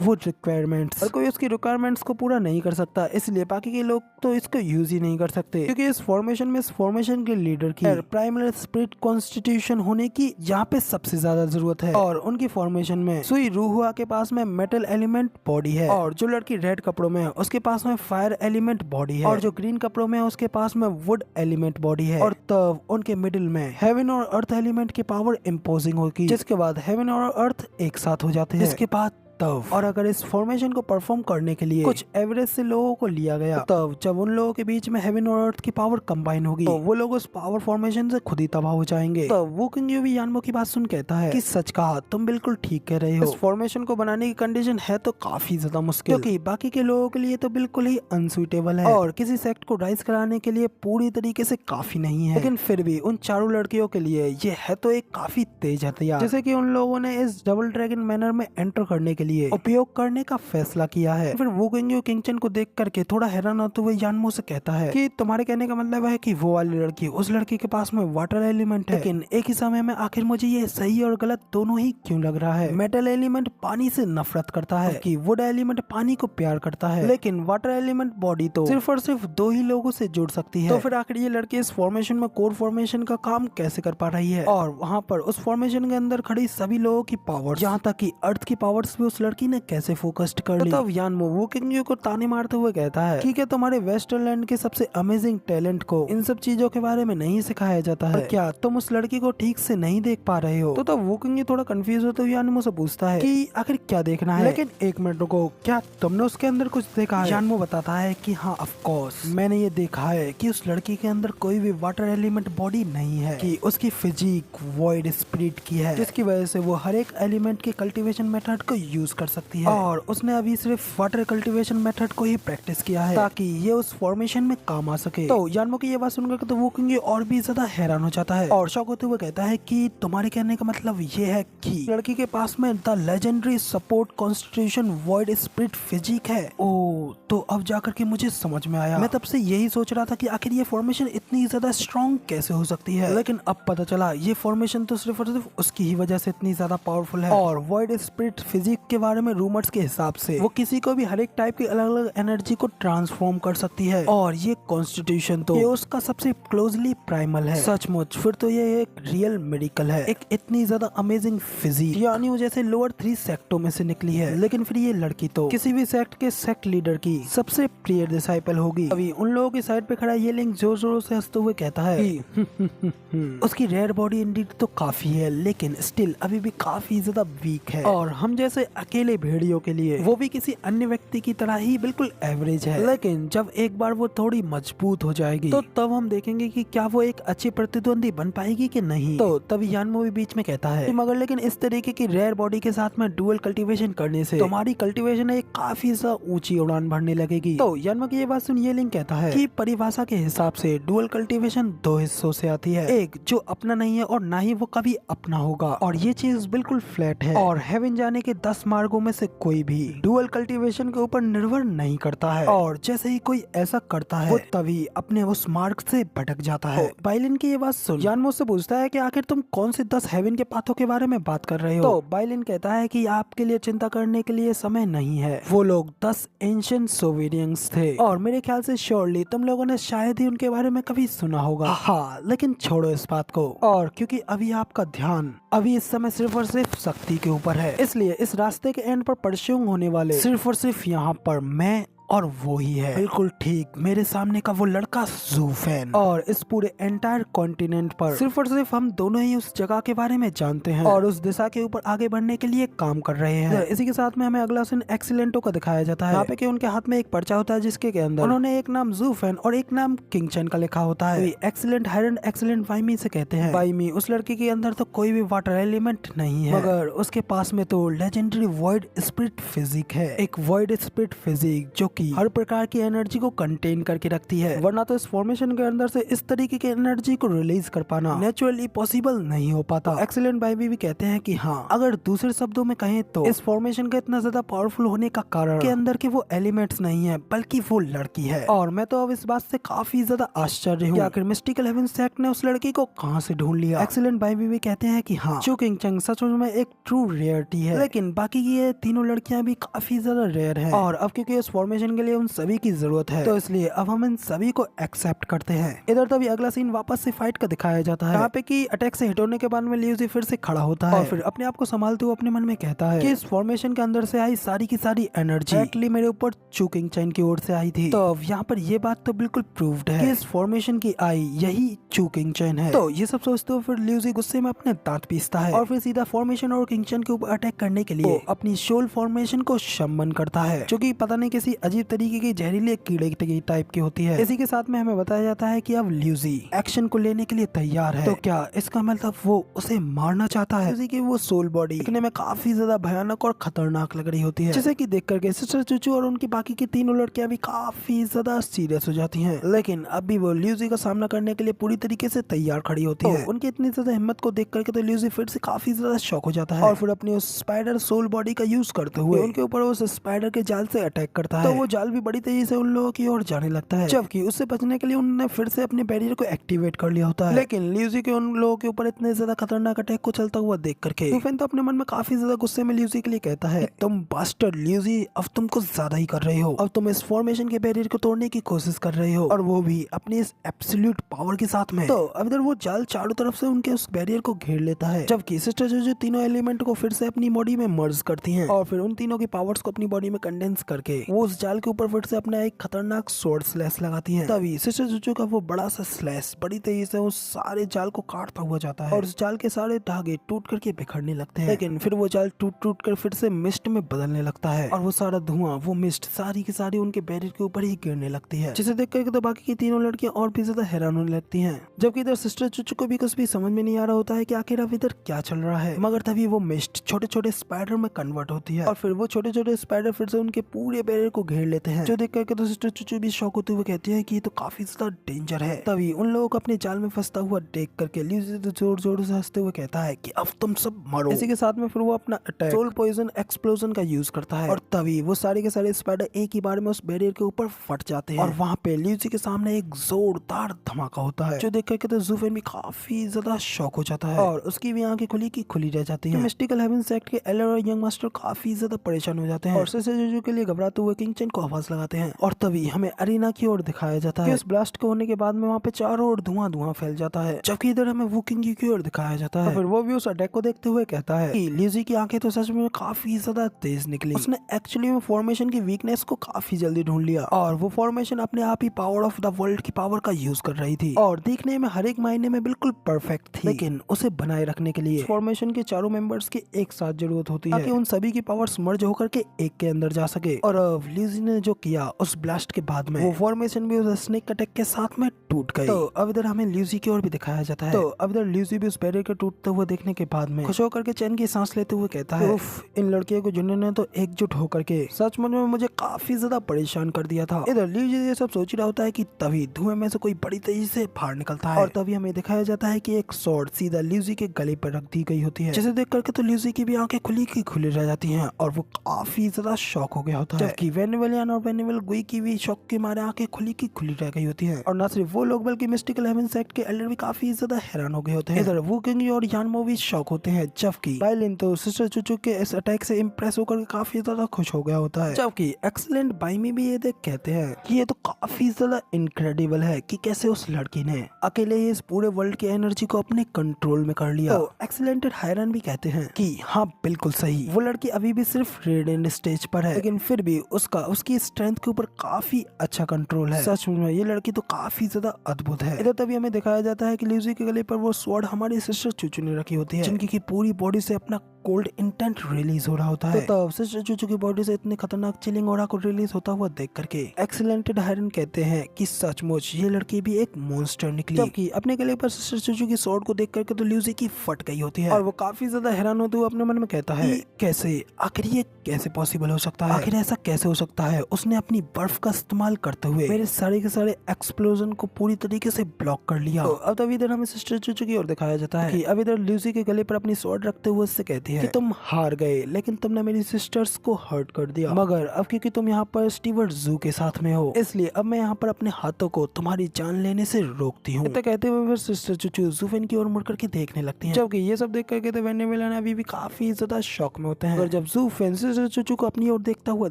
वो रिक्वायरमेंट्स, और कोई उसकी रिक्वायरमेंट्स को पूरा नहीं कर सकता, इसलिए बाकी के लोग तो इसको यूज ही नहीं कर सकते, क्योंकि इस फॉर्मेशन के लीडर की प्राइमरी स्पिरिट कॉन्स्टिट्यूशन होने की यहाँ पे सबसे ज्यादा जरूरत है। और उनकी फॉर्मेशन में सुई रूहुआ के पास में मेटल एलिमेंट बॉडी है, और जो लड़की रेड कपड़ों में है उसके पास में फायर एलिमेंट बॉडी है, और जो ग्रीन कपड़ों में है उसके पास में वुड एलिमेंट बॉडी है। और तब उनके मिडिल में हेवन और अर्थ एलिमेंट की पावर इम्पोजिंग होगी, जिसके बाद हेवन और अर्थ एक साथ हो जाते हैं। इसके बाद तब, और अगर इस फॉर्मेशन को परफॉर्म करने के लिए कुछ एवरेज से लोगों को लिया गया, तब जब उन लोगों के बीच में हेवन और अर्थ की पावर कंबाइन होगी तो वो लोग उस पावर फॉर्मेशन से खुद ही तबाह हो जाएंगे। तब वो किंग यूवी यानमो की बात सुन कहता है कि सच कहा, तुम बिल्कुल ठीक कह रहे हो, इस फॉर्मेशन को बनाने की कंडीशन है तो काफी ज्यादा मुश्किल, क्योंकि बाकी के लोगों के लिए तो बिल्कुल ही अनसुइटेबल है और किसी सेक्ट को राइज कराने के लिए पूरी तरीके से काफी नहीं है। लेकिन फिर भी उन चारों लड़कियों के लिए ये है तो एक काफी तेज हथियार, जैसे कि उन लोगों ने इस डबल ड्रैगन मैनर में एंटर करने के लिए उपयोग करने का फैसला किया है। फिर वो किंगचन को देख करके थोड़ा हैरान होते हुए यानमो से कहता है कि तुम्हारे कहने का मतलब है कि वो वाली लड़की, उस लड़की के पास में वाटर एलिमेंट है, लेकिन एक ही समय में आखिर मुझे ये सही और गलत दोनों ही क्यों लग रहा है? मेटल एलिमेंट पानी से नफरत करता है कि वुड एलिमेंट पानी को प्यार करता है, लेकिन वाटर एलिमेंट बॉडी तो सिर्फ और सिर्फ दो ही लोगों से जुड़ सकती है। तो फिर आखिर ये लड़की इस फॉर्मेशन में कोर फॉर्मेशन का काम कैसे कर पा रही है? और वहाँ पर उस फॉर्मेशन के अंदर खड़ी सभी लोगों की पावर, यहाँ तक कि अर्थ की पावर्स भी उस लड़की ने कैसे फोकस्ड कर ली? तब यानमो वो किंग को ताने मारते हुए कहता है कि क्या तुम्हारे वेस्टरलैंड के सबसे अमेजिंग टैलेंट को इन सब चीजों के बारे में नहीं सिखाया जाता है? क्या तुम उस लड़की को ठीक से नहीं देख पा रहे हो? तो तब वो किंग थोड़ा कंफ्यूज होते हुए यानमो से पूछता है कि आखिर क्या देखना है? लेकिन एक मिनट रुको, क्या तुमने उसके अंदर कुछ देखा है? यानमो बताता है कि हाँ ऑफ कोर्स, मैंने ये देखा है कि उस लड़की के अंदर कोई भी वाटर एलिमेंट बॉडी नहीं है, कि उसकी फिजिक वॉइड स्पिरिट की है, जिसकी वजह से वो हर एक एलिमेंट के कल्टीवेशन मेथड को यूज कर सकती है। और उसने अभी सिर्फ वाटर कल्टीवेशन मेथड को ही प्रैक्टिस किया है ताकि ये उस फॉर्मेशन में काम आ सके। तो यानमो की ये बात सुनकर तो वो किंग और भी ज्यादा हैरान हो जाता है और शॉक होते हुए कहता है कि तुम्हारे कहने का मतलब ये है कि लड़की के पास में the legendary support constitution void spirit physique है। ओ, तो अब जाकर के मुझे समझ में आया। मैं तब से यही सोच रहा था कि आखिर ये फॉर्मेशन इतनी ज्यादा स्ट्रॉन्ग कैसे हो सकती है, लेकिन अब पता चला ये फॉर्मेशन तो सिर्फ और सिर्फ उसकी ही वजह से इतनी ज्यादा पावरफुल है। और वॉइड स्पिरिट फिजिक के बारे में रूमर्स के हिसाब से वो किसी को भी हर एक टाइप की अलग अलग एनर्जी को ट्रांसफॉर्म कर सकती है, और ये कॉन्स्टिट्यूशन तो ये उसका सबसे क्लोजली प्राइमल है। सचमुच फिर तो ये एक रियल मेडिकल है, एक इतनी ज्यादा अमेजिंग फिजिक, यानी वो जैसे लोअर 3 सेक्टों में से निकली है। लेकिन फिर ये लड़की तो किसी भी सेक्ट के सेक्ट लीडर की सबसे प्रिय डिसाइपल होगी। अभी उन लोगों की साइड पे खड़ा ये लिंक जोर जोरों से हंसते हुए कहता है कि उसकी रेयर बॉडी इंडीड तो काफी है, लेकिन स्टिल अभी भी काफी ज्यादा वीक है, और हम जैसे अकेले भेड़ियों के लिए वो भी किसी अन्य व्यक्ति की तरह ही बिल्कुल एवरेज है। लेकिन जब एक बार वो थोड़ी मजबूत हो जाएगी तो तब हम देखेंगे कि क्या वो एक अच्छी प्रतिद्वंदी बन पाएगी कि नहीं। तो तभी यानमो भी बीच में कहता है कि मगर लेकिन इस तरीके की रेयर बॉडी के साथ में डुअल कल्टीवेशन करने से तुम्हारी कल्टीवेशन एक काफी सा ऊंची उड़ान भरने लगेगी। तो यानमो की ये बात सुन ये लिंक कहता है कि परिभाषा के हिसाब से डुअल कल्टीवेशन 2 हिस्सों से आती है, एक जो अपना नहीं है और ना ही वो कभी अपना होगा, और ये चीज बिल्कुल फ्लैट है, और हेवन जाने के 10 मार्गों में से कोई भी डुअल कल्टीवेशन के ऊपर निर्भर नहीं करता है, और जैसे ही कोई ऐसा करता है वो तभी अपने उस मार्ग से भटक जाता है। बाइलिन की ये बात सुन यानमो से पूछता है कि आखिर तुम कौन से 10 हेवन के पाथों के बारे में बात कर रहे हो? तो बाइलिन कहता है कि आपके लिए चिंता करने के लिए समय नहीं है, वो लोग 10 एंशिएंट सोवेरियंस थे, और मेरे ख्याल से श्योरली तुम लोगों ने शायद ही उनके बारे में कभी सुना होगा। हाँ, लेकिन छोड़ो इस बात को, और क्योंकि अभी आपका ध्यान अभी इस समय सिर्फ और सिर्फ शक्ति के ऊपर है, इसलिए इस रास्ते के एंड पर परस्यूम होने वाले सिर्फ और सिर्फ यहाँ पर मैं और वो ही है, बिल्कुल ठीक मेरे सामने का वो लड़का ज़ू फैन, और इस पूरे एंटायर कॉन्टिनेंट पर सिर्फ और सिर्फ हम दोनों ही उस जगह के बारे में जानते हैं और उस दिशा के ऊपर आगे बढ़ने के लिए काम कर रहे हैं। इसी के साथ में हमें अगला सीन एक्सीलेंटो का दिखाया जाता है, यहाँ पे कि उनके हाथ में एक पर्चा होता है जिसके अंदर उन्होंने एक नाम ज़ू फैन और एक नाम किंगचन का लिखा होता है। एक्सीलेंट हायरन एक्सीलेंट वाइमी से कहते हैं, वाइमी उस लड़की के अंदर तो कोई भी वाटर एलिमेंट नहीं है, मगर उसके पास में तो लेजेंडरी वॉइड स्पिरिट फिजिक है, एक वॉइड स्पिरिट फिजिक जो की हर प्रकार की एनर्जी को कंटेन करके रखती है, वरना तो इस फॉर्मेशन के अंदर से इस तरीके की एनर्जी को रिलीज कर पाना नेचुरली पॉसिबल नहीं हो पाता। एक्सीलेंट बाइबी भी कहते हैं कि हाँ, अगर दूसरे शब्दों में कहें तो इस फॉर्मेशन का इतना ज्यादा पावरफुल होने का कारण के अंदर के वो एलिमेंट्स नहीं है, बल्कि वो लड़की है। और मैं तो अब इस बात से काफी ज्यादा आश्चर्य हूँ, आखिर मिस्टिकल हेवन सेक्ट ने उस लड़की को कहाँ से ढूंढ लिया। एक्सीलेंट बाइबी भी कहते हैं कि हाँ, चू किंग चंग सच में एक ट्रू रेयरिटी है, लेकिन बाकी की ये तीनों लड़कियां भी काफी ज्यादा रेयर हैं। और अब क्योंकि इस फॉर्मेशन के लिए उन सभी की जरूरत है, तो इसलिए अब हम इन सभी को एक्सेप्ट करते हैं। इधर तभी अगला सीन वापस से फाइट का दिखाया जाता है, यहाँ पे कि अटैक से हिट होने के बाद में लियूजी फिर से खड़ा होता है और फिर अपने आप को संभालते हुए अपने मन में कहता है कि इस फॉर्मेशन के अंदर से आई सारी की सारी एनर्जी एक्चुअली मेरे ऊपर चू किंग चैन की ओर से आई थी। तो यहाँ पर ये बात तो बिल्कुल प्रूव्ड है कि इस फॉर्मेशन की आई यही चू किंग चैन है। तो ये सब सोचते हुए फिर लियूजी गुस्से में अपने दांत पीसता है और फिर सीधा फॉर्मेशन और किंग चैन के ऊपर अटैक करने के लिए अपनी शोल फॉर्मेशन को शमन करता है, जो कि पता नहीं किसी अजीब तरीके की जहरीले कीड़े टाइप की होती है। इसी के साथ में हमें बताया जाता है कि अब लियूजी एक्शन को लेने के लिए तैयार है। तो क्या इसका मतलब वो उसे मारना चाहता है? लियूजी की वो सोल बॉडी दिखने में काफी ज्यादा भयानक और खतरनाक लग रही होती है, जैसे कि देख करके सिस्टर चूचू और उनकी बाकी की तीनों लड़कियां भी काफी ज्यादा सीरियस हो जाती हैं। लेकिन अब भी वो लियूजी का सामना करने के लिए पूरी तरीके से तैयार खड़ी होती है। उनकी इतनी ज्यादा हिम्मत को देख करके तो लियूजी फिर से काफी ज्यादा शॉक हो जाता है और फिर अपनी उस स्पाइडर सोल बॉडी का यूज करते हुए उनके ऊपर उस स्पाइडर के जाल से अटैक करता है। तो वो जाल भी बड़ी तेजी से उन लोगों की ओर जाने लगता है, जबकि उससे बचने के लिए उन्होंने फिर से अपने बैरियर को एक्टिवेट कर लिया होता है। लेकिन लियूजी के उन लोगों के ऊपर इतने ज्यादा खतरनाक अटैक को चलता हुआ देख करके लूफेन तो अपने मन में काफी ज्यादा गुस्से में लियूजी के लिए कहता है, तुम बास्टर्ड लियूजी, अब तुम कुछ ज्यादा ही कर रहे हो। अब तुम इस फॉर्मेशन के बैरियर को तोड़ने की कोशिश कर रहे हो, और वो भी अपनी इस एब्सोल्यूट पावर के साथ में। तो अब इधर वो जाल चारों तरफ से उनके उस बैरियर को घेर लेता है, जबकि सिस्टर जो तीनों एलिमेंट को फिर से अपनी बॉडी में मर्ज करती हैं और फिर उन तीनों की पावर्स को अपनी बॉडी में कंडेंस करके वो उस जाल के ऊपर फिर से अपना एक खतरनाक स्वॉर्ड स्लैश लगाती हैं। तभी सिस्टर जुजू का वो बड़ा सा स्लैश बड़ी तेजी से उस सारे जाल को काटता हुआ जाता है और उस जाल के सारे धागे टूट करके बिखरने लगते हैं। लेकिन फिर वो जाल टूट कर फिर से मिस्ट में बदलने लगता है और वो सारा धुआं, वो मिस्ट सारी की सारी उनके बैरियर के ऊपर ही गिरने लगती है, जिसे देख करके तो बाकी की तीनों लड़कियां और भी ज्यादा हैरान होने लगती हैं। जबकि इधर सिस्टर चुचू को भी कुछ भी समझ में नहीं आ रहा होता है कि आखिर अब इधर क्या चल रहा है। मगर तभी वो मिस्ट छोटे छोटे स्पाइडर में कन्वर्ट होती है और फिर वो छोटे छोटे स्पाइडर फिर से उनके पूरे बैरियर को घेर लेते हैं, जो देख करके तो सिस्टर चुचू भी शॉक होते हुए कहती है कि ये तो काफी ज्यादा डेंजर है। तभी उन लोगों को अपने जाल में फंसता हुआ देख करके लियूजी तो जोर जोर से हंसते हुए कहता है कि अब तुम सब मरो। इसी के साथ में फिर वो अपना अटैक सोल पॉइजन एक्सप्लोजन का यूज करता है और तभी वो सारे के सारे स्पाइडर एक ही बार में उस बैरियर के ऊपर फट जाते हैं और वहाँ पे लियूजी के सामने एक जोरदार धमाका होता है, जो देख करके तो ज़ूफेन भी काफी ज्यादा शॉक हो जाता है और उसकी भी आंखें खुली की खुली रह जाती हैं। मिस्टिकल हेवन सेक्ट के एलर और यंग मास्टर काफी ज्यादा परेशान हो जाते हैं और सिस्टर जुजू के लिए घबराते हुए किंग चैन को आवाज लगाते हैं और तभी हमें अरीना की ओर दिखाया जाता है। इस ब्लास्ट के होने के बाद में वहाँ पे चारों ओर धुआं फैल जाता है, जबकि इधर हमें वो किंग की ओर दिखाया जाता है। फिर वो भी उस अटैक को देखते हुए कहता है कि लियूजी की आंखें तो सच में काफी ज्यादा तेज निकली। उसने एक्चुअली में फॉर्मेशन की वीकनेस को काफी जल्दी ढूंढ लिया और वो फॉर्मेशन अपने आप ही पावर ऑफ द वर्ल्ड की पावर का यूज कर रही थी और देखने में हर एक मायने में बिल्कुल परफेक्ट थी। लेकिन उसे बनाए रखने के लिए फॉर्मेशन के चारों मेंबर्स की एक साथ जरूरत होती है ताकि उन सभी की पावर्स मर्ज होकर के एक के अंदर जा सके। और लियूजी ने जो किया उस ब्लास्ट के बाद में वो फॉर्मेशन भी उस स्नेक अटैक के साथ में टूट गई। तो अब इधर हमें लियूजी की ओर भी दिखाया जाता है। तो अब इधर लियूजी भी उस बैरियर के टूटते हुए देखने के बाद में खुश होकर के चैन की सांस लेते हुए कहता है, उफ, इन लड़कियों को जिन्होंने तो एकजुट होकर के सच में मुझे काफी ज्यादा परेशान कर दिया था। इधर लियूजी ये सब सोच रहा होता है कि तभी धुएं में से कोई बड़ी तेजी से बाहर निकलता है और तभी हमें दिखाया जाता है कि एक स्वॉर्ड सीधा लियूजी के गले पर रख दी गई होती है, जिसे देख करके तो लियूजी की भी आंखें खुली की खुली रह जाती हैं और वो काफी ज्यादा शॉक हो गया होता है। जबकि वेनिवेलियन और वेनिवेल गुई की भी शॉक के मारे आंखें खुली की खुली रह गई होती हैं और न सिर्फ वो लोग बल्कि मिस्टिकल हेवन सेक्ट के एल्डर भी काफी ज्यादा हैरान हो गए होते हैं। इधर वू किंग और यानमो भी शॉक होते हैं, जबकि बाइलिन तो सिस्टर चुचू के इस अटैक से इम्प्रेस होकर काफी ज्यादा खुश हो गया होता है। जबकि एक्सीलेंट बाइमी भी ये देख कहते हैं कि ये तो काफी ज्यादा इनक्रेडिबल है कि कैसे उस लड़की ने अकेले ही इस पूरे वर्ल्ड की एनर्जी को अपने कंट्रोल में कर लिया। तो एक्सीलेंटेड हायरन भी कहते हैं कि हाँ बिल्कुल सही, वो लड़की अभी भी सिर्फ रेडिएंट स्टेज पर है, लेकिन फिर भी उसकी स्ट्रेंथ के ऊपर काफी अच्छा कंट्रोल है। सच में ये लड़की तो काफी ज्यादा अद्भुत है। इधर तभी हमें दिखाया जाता है कि लियूजी के गले पर वो स्वॉर्ड हमारी सिस्टर चूचू ने रखी होती है, जिनकी की पूरी बॉडी से अपना कोल्ड इंटेंट रिलीज हो रहा होता है। तो तब सिस्टर चूचू की बॉडी से इतने खतरनाक चिलिंग ऑरा को रिलीज होता हुआ देख करके एक्सीलेंटेड हायरन कहते हैं कि सचमुच ये लड़की भी एक मॉन्स्टर निकली। जबकि अपने गले पर सिस्टर चूचू की स्वॉर्ड को देख करके तो ल्यूसी की फट गई होती है और वो काफी ज्यादा हैरान होते हुए अपने मन में कहता है कैसे, आखिर ये कैसे पॉसिबल हो सकता है, आखिर ऐसा कैसे हो सकता है। उसने अपनी बर्फ का इस्तेमाल करते हुए मेरे सारे के सारे एक्सप्लोजन को पूरी तरीके से ब्लॉक कर लिया। तो अब तब इधर हमें सिस्टर चूचू की ओर दिखाया जाता है कि अब इधर ल्यूसी के गले पर अपनी स्वॉर्ड रखते हुए उससे कहती है कि तुम हार गए, लेकिन तुमने मेरी सिस्टर्स को हर्ट कर दिया, मगर अब क्योंकि तुम यहाँ पर स्टीवर्ट जू के साथ में हो, इसलिए अब मैं यहाँ पर अपने हाथों को तुम्हारी जान लेने से रोकती हूँ। इतना कहते हुए फिर सिस्टर चूचू जूफेन की ओर मुड़ करके देखने लगती हैं। जबकि ये सब देख करके तो वेनेजुएला अभी भी काफी ज्यादा शॉक में होते हैं। और जब जूफेन सिस्टर चूचू को अपनी ओर देखता हुआ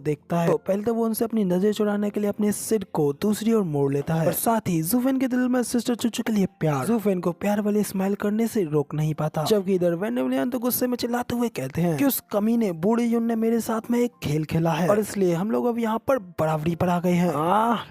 देखता है तो पहले तो वो उनसे अपनी नजर चुराने के लिए अपने सिर को दूसरी ओर मोड़ लेता है और साथ ही जूफेन के दिल में सिस्टर चूचू के लिए प्यार जूफेन को प्यार वाली स्माइल करने से रोक नहीं पाता। जबकि इधर वेनेजुएला तो गुस्से में चिल्लाते हुए कहते हैं कि उस कमीने बूढ़े यून ने मेरे साथ में एक खेल खेला है और इसलिए हम लोग अब यहाँ पर बराबरी पर आ गए हैं।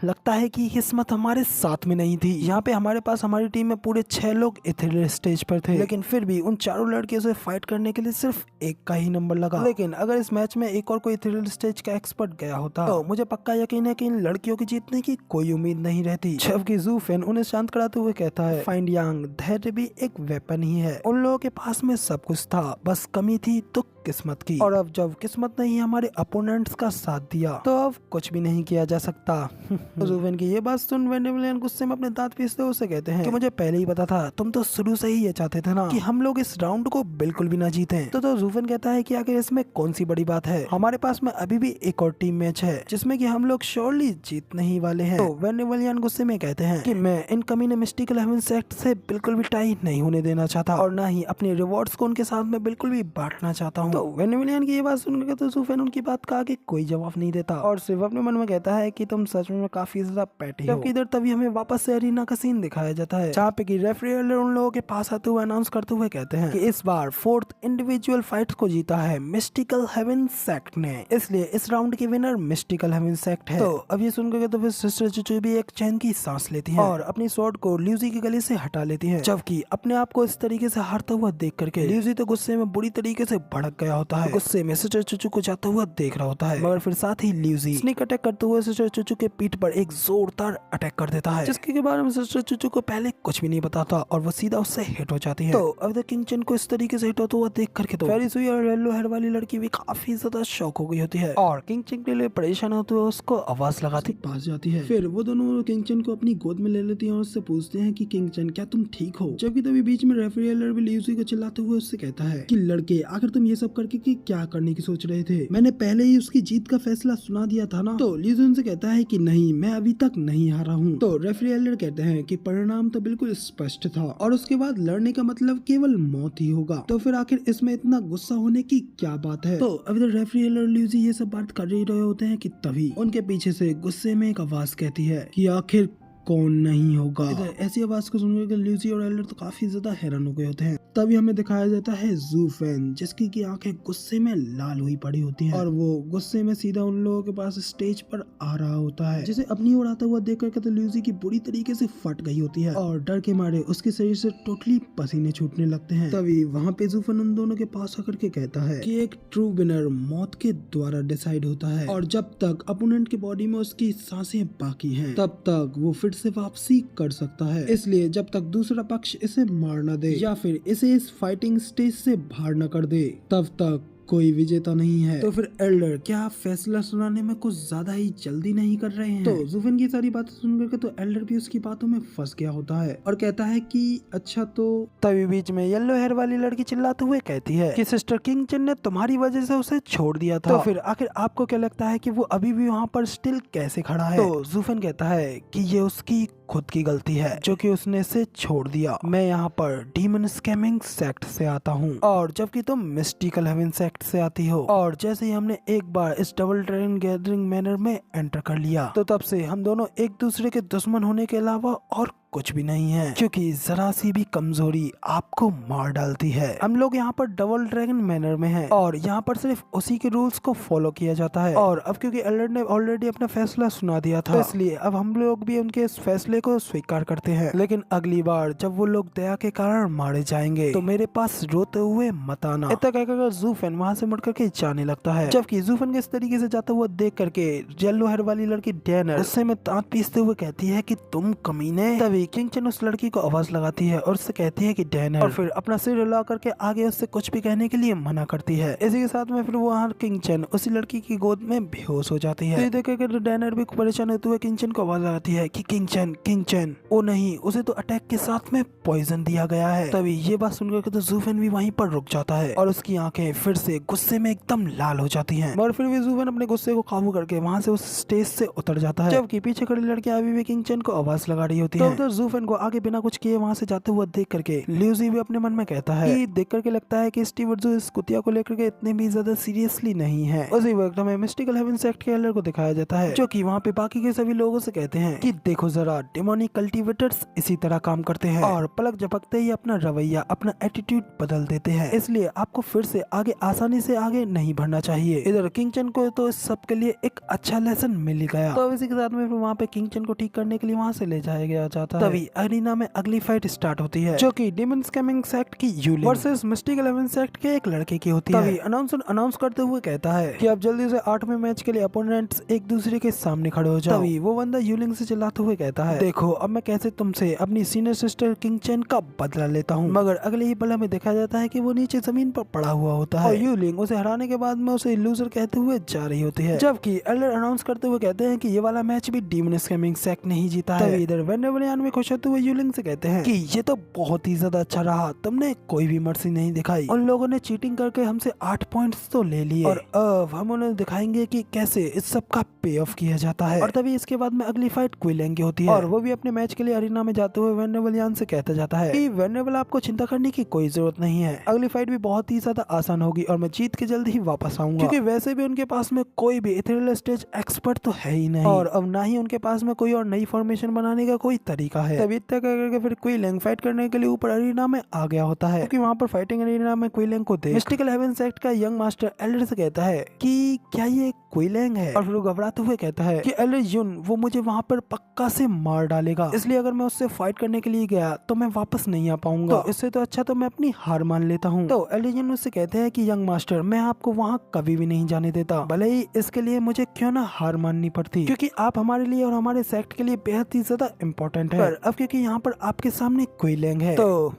लगता है कि किस्मत हमारे साथ में नहीं थी। यहाँ पे हमारे पास हमारी टीम में पूरे 6 लोग इथेरियल स्टेज पर थे, लेकिन फिर भी उन चारों लड़कियों से फाइट करने के लिए सिर्फ एक का ही नंबर लगा। लेकिन अगर इस मैच में एक और कोई इथेरियल स्टेज का एक्सपर्ट गया होता तो मुझे पक्का यकीन है कि इन लड़कियों की जीतने की कोई उम्मीद नहीं रहती। जबकि जूफेन उन्हें शांत कराते हुए कहता है फाइंड यांग, धैर्य भी एक वेपन ही है। उन लोगों के पास में सब कुछ था, बस कमी थी तो किस्मत की, और अब जब किस्मत ने ही हमारे अपोनेंट्स का साथ दिया तो अब कुछ भी नहीं किया जा सकता। तो जूफेन की ये बात सुन वेनेजुएला गुस्से में अपने दांत पीसते हुए उसे कहते हैं कि मुझे पहले ही पता था, तुम तो शुरू से ही ये चाहते थे ना कि हम लोग इस राउंड को बिल्कुल भी ना जीतें। तो जूफेन कहता है कि आखिर इसमें कौन सी बड़ी बात है, हमारे पास में अभी भी एक और टीम मैच है जिसमें कि हम लोग श्योरली जीतने ही वाले हैं। तो वेनेजुएला गुस्से में कहते हैं कि मैं इन कमीने मिस्टिकल हेवन सेक्ट से बिल्कुल भी टाई नहीं होने देना चाहता और ना ही अपने रिवॉर्ड्स को उनके साथ में बिल्कुल भी बांटना चाहता हूँ। तो वेनेजुएला की ये बात सुनकर तो जूफेन उनकी बात का आगे कोई जवाब नहीं देता और सिर्फ अपने मन में कहता है कि तुम सच में काफी ज्यादा पैटी हो। जबकि इधर तभी हमें वापस से अरीना का सीन दिखाया जाता है जहाँ पे कि रेफरी उन लोगों के पास आते हुए अनाउंस करते हुए कहते हैं कि इस बार 4th इंडिविजुअल फाइट को जीता है मिस्टिकल हेवन सेक्ट ने, इसलिए इस राउंड की विनर मिस्टिकल हेवन सेक्ट है। तो अब ये सुनकर तो फिर सिस्टर चूचू भी एक चैन की सांस लेती है और अपनी स्वॉर्ड को ल्यूसी के गले से हटा लेती है। जबकि अपने आप को इस तरीके से हारता हुआ देख करके ल्यूसी तो गुस्से में बुरी तरीके से भड़क गया होता है, गुस्से में सिस्टर चूचू को जाता हुआ देख रहा होता है, मगर फिर साथ ही ल्यूसी स्नीक अटैक करते हुए सिस्टर चूचू के पीठ पर एक जोरदार अटैक कर देता है, जिसके बारे में सिस्टर चूचू को पहले कुछ भी नहीं पता था और वो सीधा उससे हिट हो जाती है। तो अब तक किंग चेन को इस तरीके से हिट होता हुआ देख करके तो फेरी सुई और येलो हेयर वाली लड़की भी काफी ज्यादा शॉक हो गई होती है और किंग चेन के लिए परेशान होते हुए उसको आवाज लगाती पास जाती है। फिर वो दोनों किंग चेन को अपनी गोद में ले लेती है और उससे पूछते हैं कि किंग चेन क्या तुम ठीक हो। जबकि तभी बीच में रेफरी भी ल्यूसी को चिल्लाते हुए उससे कहता है कि लड़के आखिर तुम ये सब करके कि क्या करने की सोच रहे थे, मैंने पहले ही उसकी जीत का फैसला सुना दिया था ना। तो ल्यूसी उनसे कहता है कि नहीं, मैं अभी तक नहीं हारा हूँ। तो रेफरी कहते हैं कि परिणाम तो बिल्कुल स्पष्ट था और उसके बाद लड़ने का मतलब केवल मौत ही होगा, तो फिर आखिर इसमें इतना गुस्सा होने की क्या बात है। तो अभी तक रेफरी और ल्यूसी ये सब बात कर ही रहे होते हैं कि तभी उनके पीछे से गुस्से में एक आवाज कहती है कि आखिर कौन नहीं होगा। ऐसी आवाज को सुनकर ल्यूसी और एल्डर तो काफी ज्यादा हैरान हो गए होते हैं। तभी हमें दिखाया जाता है जूफेन, जिसकी की आंखें गुस्से में लाल हुई पड़ी होती हैं और वो गुस्से में सीधा उन लोगों के पास स्टेज पर आ रहा होता है, जिसे अपनी ओर आता हुआ देख करके तो ल्यूसी की बुरी तरीके से फट गई होती है और डर के मारे उसके शरीर से टोटली पसीने छूटने लगते हैं। तभी वहाँ पे जूफेन उन दोनों के पास आकर के कहता है कि एक ट्रू विनर मौत के द्वारा डिसाइड होता है और जब तक अपोनेंट की बॉडी में उसकी सांसें बाकी हैं तब तक वो फिर से वापसी कर सकता है। इसलिए जब तक दूसरा पक्ष इसे मार न दे या फिर इसे इस फाइटिंग स्टेज से बाहर न कर दे तब तक कोई विजेता नहीं है। तो फिर एल्डर क्या फैसला सुनाने में कुछ ज्यादा ही जल्दी नहीं कर रहे हैं। तो जूफेन की सारी बातें सुन करके तो एल्डर भी उसकी बातों में फंस गया होता है और कहता है कि अच्छा। तो तभी बीच में येलो हेयर वाली लड़की चिल्लाते हुए कहती है कि सिस्टर किंग चेन ने तुम्हारी वजह से उसे छोड़ दिया था, तो फिर आखिर आपको क्या लगता है कि वो अभी भी वहाँ पर स्टिल कैसे खड़ा है। तो जूफेन कहता है कि ये उसकी खुद की गलती है जो कि उसने इसे छोड़ दिया। मैं यहाँ पर डीमन स्कैमिंग सेक्ट से आता हूँ और जबकि तुम मिस्टिकल हेवन सेक्ट से आती हो, और जैसे ही हमने एक बार इस डबल ड्रैगन गैदरिंग मैनर में एंटर कर लिया तो तब से हम दोनों एक दूसरे के दुश्मन होने के अलावा और कुछ भी नहीं है, क्योंकि जरा सी भी कमजोरी आपको मार डालती है। हम लोग यहाँ पर डबल ड्रैगन मैनर में हैं और यहाँ पर सिर्फ उसी के रूल्स को फॉलो किया जाता है। और अब क्योंकि एल्डर ने ऑलरेडी अपना फैसला सुना दिया था, इसलिए अब हम लोग भी उनके इस फैसले को स्वीकार करते हैं। लेकिन अगली बार जब वो लोग दया के कारण मारे जाएंगे तो मेरे पास रोते हुए मत आना। इतना कहकर ज़ूफेन वहाँ से मुड़ करके जाने लगता है, जबकि ज़ूफेन के इस तरीके से जाता हुआ देख करके येलो हेयर वाली लड़की डैनर गुस्से में दांत पीसते हुए कहती है कि तुम कमीने। तभी किंग चन उस लड़की को आवाज लगाती है और उससे कहती है कि डैनर, और फिर अपना सिर हिला करके आगे उससे कुछ भी कहने के लिए मना करती है। इसी के साथ में फिर वो वहाँ किंग चन उसी लड़की की गोद में बेहोश हो जाती है। तो देख कर डैनर भी परेशान होते हुए किंग चन को आवाज लगाती है कि किंग चन ओ नहीं, उसे तो अटैक के साथ में पॉइजन दिया गया है। तभी ये बात सुनकर के तो ज़ूफेन भी वहीं पर रुक जाता है और उसकी आंखें फिर से गुस्से में एकदम लाल हो जाती हैं। मगर फिर भी ज़ूफेन अपने गुस्से को काबू करके वहाँ से उस स्टेज से उतर जाता है, जबकि पीछे खड़ी लड़की अभी भी किंग चन को आवाज लगा रही होती है। तो उधर ज़ूफेन को आगे बिना कुछ किए वहाँ से जाते हुए देख करके ल्यूसी भी अपने मन में कहता है कि देख करके लगता है कि स्टीव जो इस कुतिया को लेकर के इतने भी ज्यादा सीरियसली नहीं है। उसी वक्त हमें मिस्टिकल हेवन सेक्ट के एल्डर को दिखाया जाता है, जो कि वहाँ पे बाकी के सभी लोगों से कहते हैं कि देखो जरा, डेमोनिक कल्टीवेटर्स इसी तरह काम करते हैं और पलक झपकते ही अपना रवैया, अपना एटीट्यूड बदल देते हैं, इसलिए आपको फिर से आगे आसानी से आगे नहीं बढ़ना चाहिए। इधर किंग चन को तो इस सब के लिए एक अच्छा लेसन मिल गया। तो इसी के साथ में फिर वहाँ पे किंग चन को ठीक करने के लिए वहाँ से ले जाया गया जाता है। तभी अरीना में अगली फाइट स्टार्ट होती है, जो कि डेमन स्कैमिंग सेक्ट की यूलिंग वर्सेस मिस्टिकल हेवन सेक्ट के एक लड़के की होती है। तभी अनाउंसर अनाउंस करते हुए कहता है कि अब जल्दी से 8वें मैच के लिए अपोनेंट्स एक दूसरे के सामने खड़े हो जाओ। तभी वो बंदा यूलिंग से चिल्लाते हुए कहता है, देखो अब मैं कैसे तुमसे अपनी सीनियर सिस्टर किंग चन का बदला लेता हूँ। मगर अगले ही पल हमें देखा जाता है कि वो नीचे जमीन पर पड़ा हुआ होता है और यूलिंग उसे हराने के बाद में उसे लूजर कहते हुए जा रही होती है, जबकि एल्डर अनाउंस करते हुए कहते हैं कि ये वाला मैच भी डेमन स्कैमिंग सेक्ट ने ही जीता है। तभी इधर वेनेवलियान में खुश होते हुए यूलिंग से कहते हैं कि ये तो बहुत ही ज्यादा अच्छा रहा, तुमने कोई भी मर्जी नहीं दिखाई, उन लोगों ने चीटिंग करके हमसे 8 पॉइंट्स तो ले लिए और अब हम उन्हें दिखाएंगे कि कैसे इस सब का पे ऑफ किया जाता है। और तभी इसके बाद में अगली फाइट क्विलेंग की होती है और वो भी अपने मैच के लिए अरीना में जाते हुए वेनेवलियान से कहता जाता है कि वेनेवल, आपको चिंता करने की कोई जरूरत नहीं है, अगली फाइट भी बहुत ही ज्यादा आसान होगी और मैं जीत के जल्द ही वापस आऊंगा, क्योंकि वैसे भी उनके पास में कोई भी इथेरियल स्टेज एक्सपर्ट तो है ही नहीं और अब ना ही उनके पास में कोई और नई फॉर्मेशन बनाने का कोई तरीका है। तभी तक करके फिर क्विलेंग फाइट करने के लिए ऊपर अरीना में आ गया होता है, क्योंकि वहाँ पर फाइटिंग अरीना में क्विलेंग को देख मिस्टिकल हेवन सेक्ट का यंग मास्टर एल्डर से कहता है कि क्या ये क्विलेंग है, और फिर वो घबराते हुए कहता है कि एल्डर युन वो मुझे वहाँ पर पक्का से मार डालेगा, इसलिए अगर मैं उससे फाइट करने के लिए गया तो मैं वापस नहीं आ पाऊंगा, तो इससे तो अच्छा तो मैं अपनी हार मान लेता हूँ। तो एल्डर युन उससे कहते हैं कि यंग मास्टर, मैं आपको वहाँ कभी भी नहीं जाने देता, भले ही इसके लिए मुझे क्यों ना हार माननी पड़ती, क्योंकि आप हमारे लिए और हमारे सेक्ट के लिए बेहद ही ज्यादा इम्पोर्टेंट है। पर अब क्योंकि यहाँ पर आपके सामने क्विलेंग है तो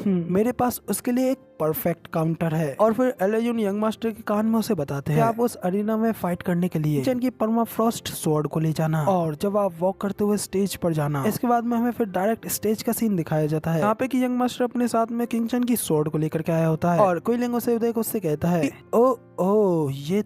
मेरे पास उसके लिए एक परफेक्ट काउंटर है। और फिर एल्डर यंग मास्टर के कान में उसे बताते हैं कि आप उस अरीना में फाइट करने के लिए किंग चन की परमाफ्रॉस्ट स्वॉर्ड को ले जाना और जब आप वॉक करते हुए स्टेज पर जाना। इसके बाद में हमें फिर डायरेक्ट स्टेज का सीन दिखाया जाता है, यहाँ पे कि यंग मास्टर अपने साथ में किंग चन की स्वॉर्ड को लेकर के आया होता है और क्विलेंग उसे देख उससे कहता है ओ ये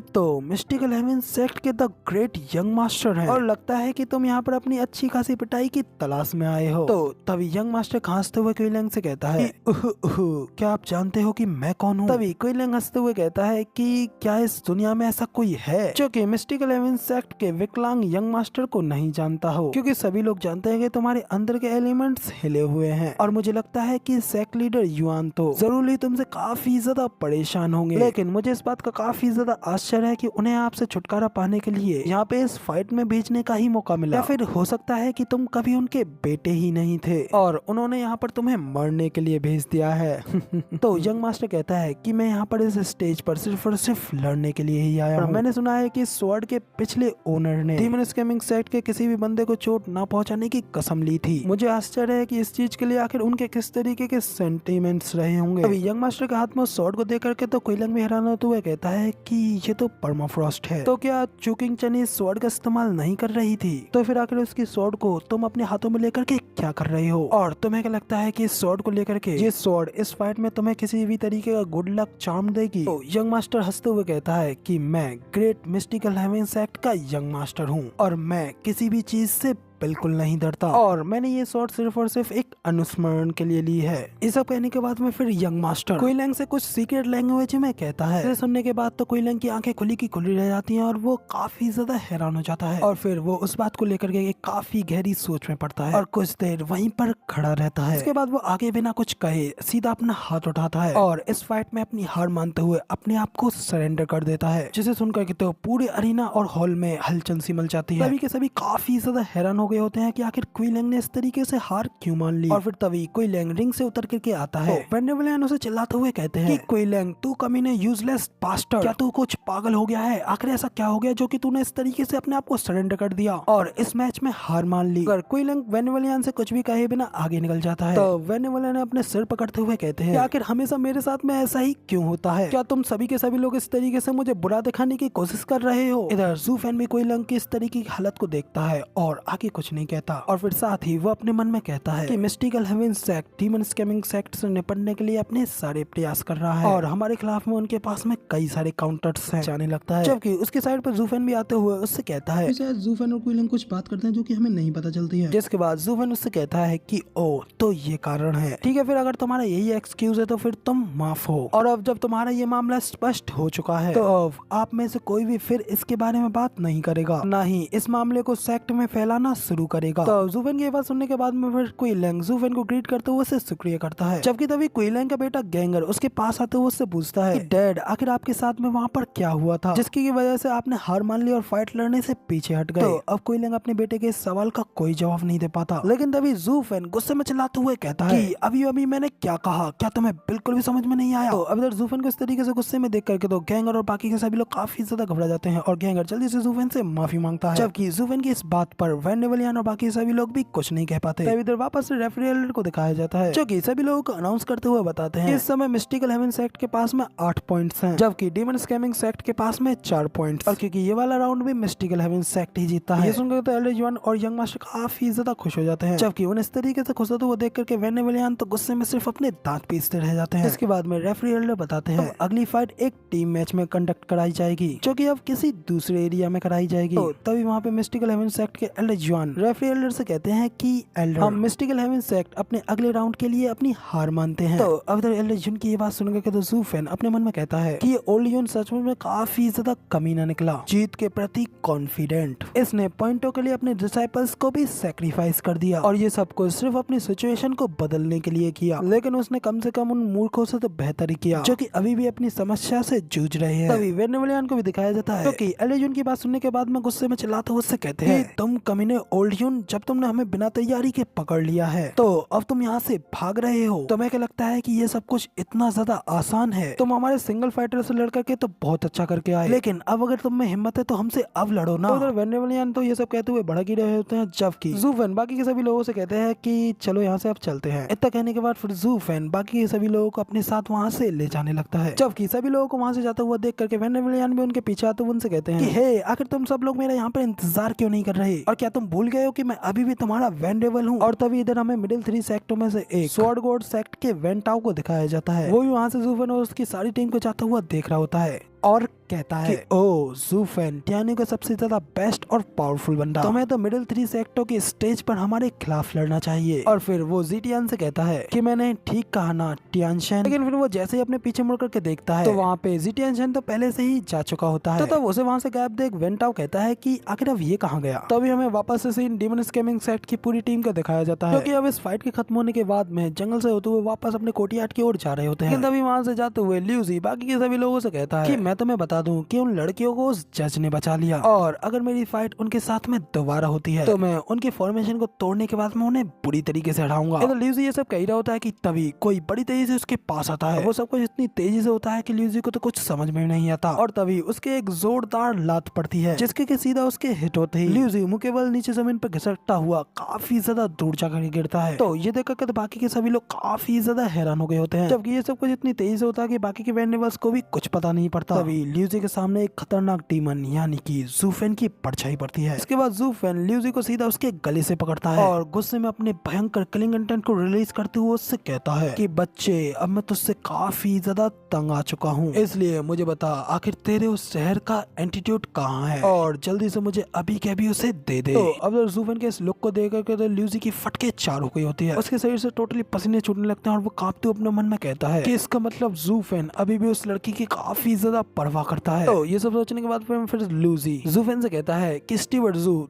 तो मिस्टिकल हेवन सेक्ट के द ग्रेट यंग मास्टर हैं और लगता है कि तुम यहाँ पर अपनी अच्छी खासी पिटाई की तलाश में आए हो। तो तभी यंग मास्टर खांसते हुए क्विलेंग से कहता है क्या आप जानते हो कि मैं कौन हूँ? तभी क्विलेंग हंसते हुए कहता है कि क्या इस दुनिया में ऐसा कोई है जो कि मिस्टिकल हेवन सेक्ट के विकलांग यंग मास्टर को नहीं जानता हो, क्योंकि सभी लोग जानते हैं कि तुम्हारे अंदर के एलिमेंट्स हिले हुए हैं और मुझे लगता है कि सेक्ट लीडर युआन तो जरूर ही तुमसे काफी ज्यादा परेशान होंगे, लेकिन मुझे इस बात का काफी ज्यादा आश्चर्य है कि उन्हें आपसे छुटकारा पाने के लिए यहाँ पे इस फाइट में भेजने का ही मौका मिला, या फिर हो सकता है कि तुम कभी उनके बेटे ही नहीं थे और उन्होंने यहाँ पर तुम्हें मरने के लिए भेज दिया है। तो यंग मास्टर कहता है कि मैं यहाँ पर इस स्टेज पर सिर्फ और सिर्फ लड़ने के लिए ही आया हूँ। मैंने सुना है कि स्वॉर्ड के पिछले ओनर ने डेमन स्कैमिंग सेक्ट के किसी भी बंदे को चोट ना पहुंचाने की कसम ली थी। मुझे आश्चर्य है कि इस चीज के लिए आखिर उनके किस तरीके के सेंटिमेंट्स रहे होंगे। अभी यंग मास्टर के हाथ में स्वॉर्ड को देख करके तो क्विलेंग भी हैरान होते हुए कहता है कि ये तो परमाफ्रॉस्ट है, तो क्या चूकिंग चन इस स्वॉर्ड का इस्तेमाल नहीं कर रही थी? तो फिर आखिर उसकी स्वॉर्ड को तुम अपने हाथों में लेकर के क्या कर रहे हो? और तुम्हें क्या लगता है कि इस स्वॉर्ड को लेकर के ये स्वॉर्ड इस फाइट में तुम्हें किसी भी तरीके का गुड लक चार्म देगी? तो यंग मास्टर हंसते हुए कहता है कि मैं ग्रेट मिस्टिकल हेवन सेक्ट का यंग मास्टर हूँ और मैं किसी भी चीज से बिल्कुल नहीं डरता और मैंने ये शॉट सिर्फ और सिर्फ एक अनुस्मरण के लिए ली है। ये सब कहने के बाद में फिर यंग मास्टर क्विलैंग से कुछ सीक्रेट लैंग्वेज में कहता है। इसे सुनने के बाद तो क्विलैंग की आंखें खुली की खुली रह जाती हैं और वो काफी ज्यादा हैरान हो जाता है और फिर वो उस बात को लेकर के एक काफी गहरी सोच में पड़ता है और कुछ देर वहीं पर खड़ा रहता है। इसके बाद वो आगे बिना कुछ कहे सीधा अपना हाथ उठाता है और इस फाइट में अपनी हार मानते हुए अपने आप को सरेंडर कर देता है, जिसे सुनकर के तो पूरे अरीना और हॉल में हलचल सी मच जाती है। सभी के सभी काफी ज्यादा हैरान हो गए होते हैं कि आखिर क्विलैंग ने इस तरीके से हार क्यों मान ली और फिर तभी क्विलैंग रिंग से उतर करके आता है। वेनेवलियन उसे चिल्लाते हुए कहते हैं कि क्विलैंग तू कमीने यूजलेस बास्टर्ड, क्या तू कुछ पागल हो गया है? आखिर ऐसा क्या हो गया जो कि तूने इस तरीके से अपने आप को सरेंडर कर दिया और इस मैच में हार मान ली? अगर क्विलैंग वेनेवलियन से कुछ भी कहे बिना आगे निकल जाता है तो वेनेवलियन अपने सिर पकड़ते हुए कहते हैं कि आखिर हमेशा मेरे साथ में ऐसा ही क्यों होता है? क्या तुम सभी के सभी लोग इस तरीके से मुझे बुरा दिखाने की कोशिश कर रहे हो? इधर जू फैन भी क्विलैंग की इस तरीके की हालत को देखता है और आगे कुछ नहीं कहता और फिर साथ ही वो अपने मन में कहता है कि mystical heaven sect demon scamming sect से निपटने के लिए अपने सारे प्रयास कर रहा है और हमारे खिलाफ में उनके पास में कई सारे काउंटर्स हैं जाने लगता है। जबकि उसके साइड पर जूफेन भी आते हुए उससे कहता है शायद जूफेन और क्विलैंग कुछ बात करते हैं जो कि हमें नहीं पता चलती है, जिसके बाद जूफेन उससे कहता है कि ओ तो ये कारण है, ठीक है फिर अगर तुम्हारा यही एक्सक्यूज है तो फिर तुम माफ हो और अब जब तुम्हारा ये मामला स्पष्ट हो चुका है तो अब आप में से कोई भी फिर इसके बारे में बात नहीं करेगा, ना ही इस मामले को सेक्ट में फैलाना शुरू करेगा। तो जूफेन की बात सुनने के बाद में फिर क्विलैंग जूफेन को ग्रीट करते हुए उसे शुक्रिया करता है। जबकि तभी क्विलैंग का बेटा गैंगर उसके पास आते हुए उससे पूछता है कि डैड आखिर आपके साथ में वहाँ पर क्या हुआ था जिसकी वजह से आपने हार मान ली और फाइट लड़ने से पीछे हट गए? तो अब क्विलैंग अपने बेटे के इस सवाल का कोई जवाब नहीं दे पाता, लेकिन तभी जूफेन गुस्से में चिल्लाते हुए कहता है कि अभी मैंने क्या कहा, क्या तुम्हें बिल्कुल भी समझ में नहीं आया? तो अब इधर जूफेन को इस तरीके से गुस्से में देख करके तो गैंगर और बाकी के सभी लोग काफी ज्यादा घबरा जाते हैं और गैंगर जल्दी से जूफेन से माफी मांगता है। जबकि जूफेन की इस बात पर वेनेवलियन और बाकी सभी लोग भी कुछ नहीं कह पाते। तब इधर वापस से रेफरी को दिखाया जाता है जो कि सभी लोगों को अनाउंस करते हुए बताते हैं इस समय मिस्टिकल हेवन सेक्ट के पास में 8 पॉइंट्स हैं, जबकि डीमन स्कैमिंग सेक्ट के पास में 4 पॉइंट्स और क्योंकि ये वाला राउंड भी मिस्टिकल हेवन सेक्ट ही जीतता है। ये सुनकर तो एलएच1 और यंग मास्टर काफी ज्यादा खुश हो जाते हैं, जबकि उन्हें इस तरीके से खुश होते हुए देख करके वेनेवलियन तो गुस्से में सिर्फ अपने दांत पीसते रह जाते हैं। इसके बाद में रेफरी एल्डर बताते हैं अगली फाइट एक टीम मैच में कंडक्ट कराई जाएगी जो कि अब किसी दूसरे एरिया में कराई जाएगी। तो तभी वहाँ पे मिस्टिकल हेवन सेक्ट के एलएच1 रेफरी एल्डर से कहते हैं कि एल्डर हम मिस्टिकल हेवन सेक्ट अपने अगले राउंड के लिए अपनी हार मानते हैं। तो अब इधर एलएच1 की ये बात सुनकर तो जूफेन अपने मन में कहता है कि ओलियन सचमुच में काफी ज्यादा कमीना निकला, जीत के प्रति कॉन्फिडेंट, इसने पॉइंटों के लिए अपने डिसाइपल्स को भी सैक्रिफाइस कर दिया और ये सब कुछ सिर्फ अपनी सिचुएशन को बदलने के लिए किया, लेकिन उसने कम से कम उन मूर्खों से तो बेहतर ही किया जो कि अभी भी अपनी समस्या से जूझ रहे हैं। तभी वेनेवलियन को भी दिखाया जाता है क्योंकि एलएच1 की बात सुनने के बाद में गुस्से में चिल्लाते हुए उससे कहते हैं तुम कमीने ओल्डियन, जब तुमने हमें बिना तैयारी के पकड़ लिया है तो अब तुम यहाँ से भाग रहे हो। तुम्हें क्या लगता है कि ये सब कुछ इतना ज्यादा आसान है? तुम हमारे सिंगल फाइटर से लड़ करके तो बहुत अच्छा करके आए, लेकिन अब अगर तुम में हिम्मत है तो हमसे अब लड़ो ना। उधर वेनेवलियन तो ये सब कहते हुए भड़क ही रहे होते हैं, जबकि जूफेन बाकी के सभी लोगों से कहते हैं कि चलो यहाँ से अब चलते हैं। इतना कहने के बाद फिर जूफेन बाकी के सभी लोगों को अपने साथ वहाँ से ले जाने लगता है, जबकि सभी लोगों को वहाँ से जाता हुआ देख करके वेनेवलियन भी उनके पीछे आते हुए उनसे कहते हैं कि हे आखिर तुम सब लोग मेरा यहाँ पर इंतजार क्यों नहीं कर रहे और क्या तुम भूल गए हो कि मैं अभी भी तुम्हारा वेंडेबल हूँ? और तभी इधर हमें मिडिल 3 सेक्टों में से एक स्वॉर्ड गॉड सेक्ट के वेंटाओ को दिखाया जाता है। वो भी वहाँ से जूफेन और उसकी सारी टीम को जाता हुआ देख रहा होता है और कहता है कि ओ जूफेन टियानो का सबसे ज्यादा बेस्ट और पावरफुल बंदा, तुम्हें तो मिडिल 3 सेक्टों के स्टेज पर हमारे खिलाफ लड़ना चाहिए। और फिर वो जीटियन से कहता है कि मैंने ठीक कहा ना टियानशन, लेकिन फिर वो जैसे ही अपने पीछे मुड़ करके देखता है तो वहाँ पे जीटियन तो पहले से ही जा चुका होता है। तो तब उसे वहाँ से गायब देख वेंटाओ कहता है कि आखिर अब ये कहाँ गया? तभी हमें वापस से सीन डीमन स्कैमिंग सेक्ट की पूरी टीम का दिखाया जाता है, क्योंकि अब इस फाइट के खत्म होने के बाद में जंगल से होते हुए वापस अपने कोर्टयार्ड की ओर जा रहे होते हैं। तभी वहाँ से जाते हुए ल्यूसी बाकी के सभी लोगों से कहता है कि मैं तुम्हें बता दूं कि उन लड़कियों को उस जज ने बचा लिया और अगर मेरी फाइट उनके साथ में दोबारा होती है तो मैं उनके फॉर्मेशन को तोड़ने के बाद मैं उन्हें बुरी तरीके से हटाऊंगा। इधर ल्यूसी ये सब कह रहा होता है कि तभी कोई बड़ी तेजी से उसके पास आता है। वो सब कुछ इतनी तेजी से होता है कि ल्यूसी को तो कुछ समझ में नहीं आता और तभी उसके एक जोरदार लात पड़ती है जिसके के सीधा उसके हिट होते ही ल्यूसी मुंह केवल नीचे जमीन पर घिसटता हुआ काफी ज्यादा दूर जाकर गिरता है। तो ये देखकर तो बाकी के सभी लोग काफी ज्यादा हैरान हो गए होते हैं, जबकि ये सब कुछ इतनी तेजी से होता है कि बाकी के वेंडेबल्स को भी कुछ पता नहीं पड़ता। तभी ल्यूसी ल्यूजी के सामने एक खतरनाक डीमन यानी कि ज़ूफेन की परछाई पड़ती है। इसके बाद ज़ूफेन ल्यूजी को सीधा उसके गले से पकड़ता है और गुस्से में अपने भयंकर किलिंग इंटेंट को रिलीज करते हुए उससे कहता है कि बच्चे, अब मैं तुझसे काफी ज्यादा तंग आ चुका हूँ, इसलिए मुझे बता आखिर तेरे उस शहर का एंटीट्यूड कहाँ है और जल्दी से मुझे अभी के अभी उसे दे दे। तो अब ज़ूफेन के इस लुक को देख कर तो ल्यूजी की फटके चार हो गई होती है। उसके शरीर से टोटली पसीने छूटने लगते हैं और वो कांपते हुए अपने मन में कहता है कि इसका मतलब ज़ूफेन अभी भी उस लड़की की काफी ज्यादा परवाह करता है। तो ये सब सोचने के बाद फिर ल्यूजी ज़ूफेन से कहता है कि स्टीवर्ट ज़ू,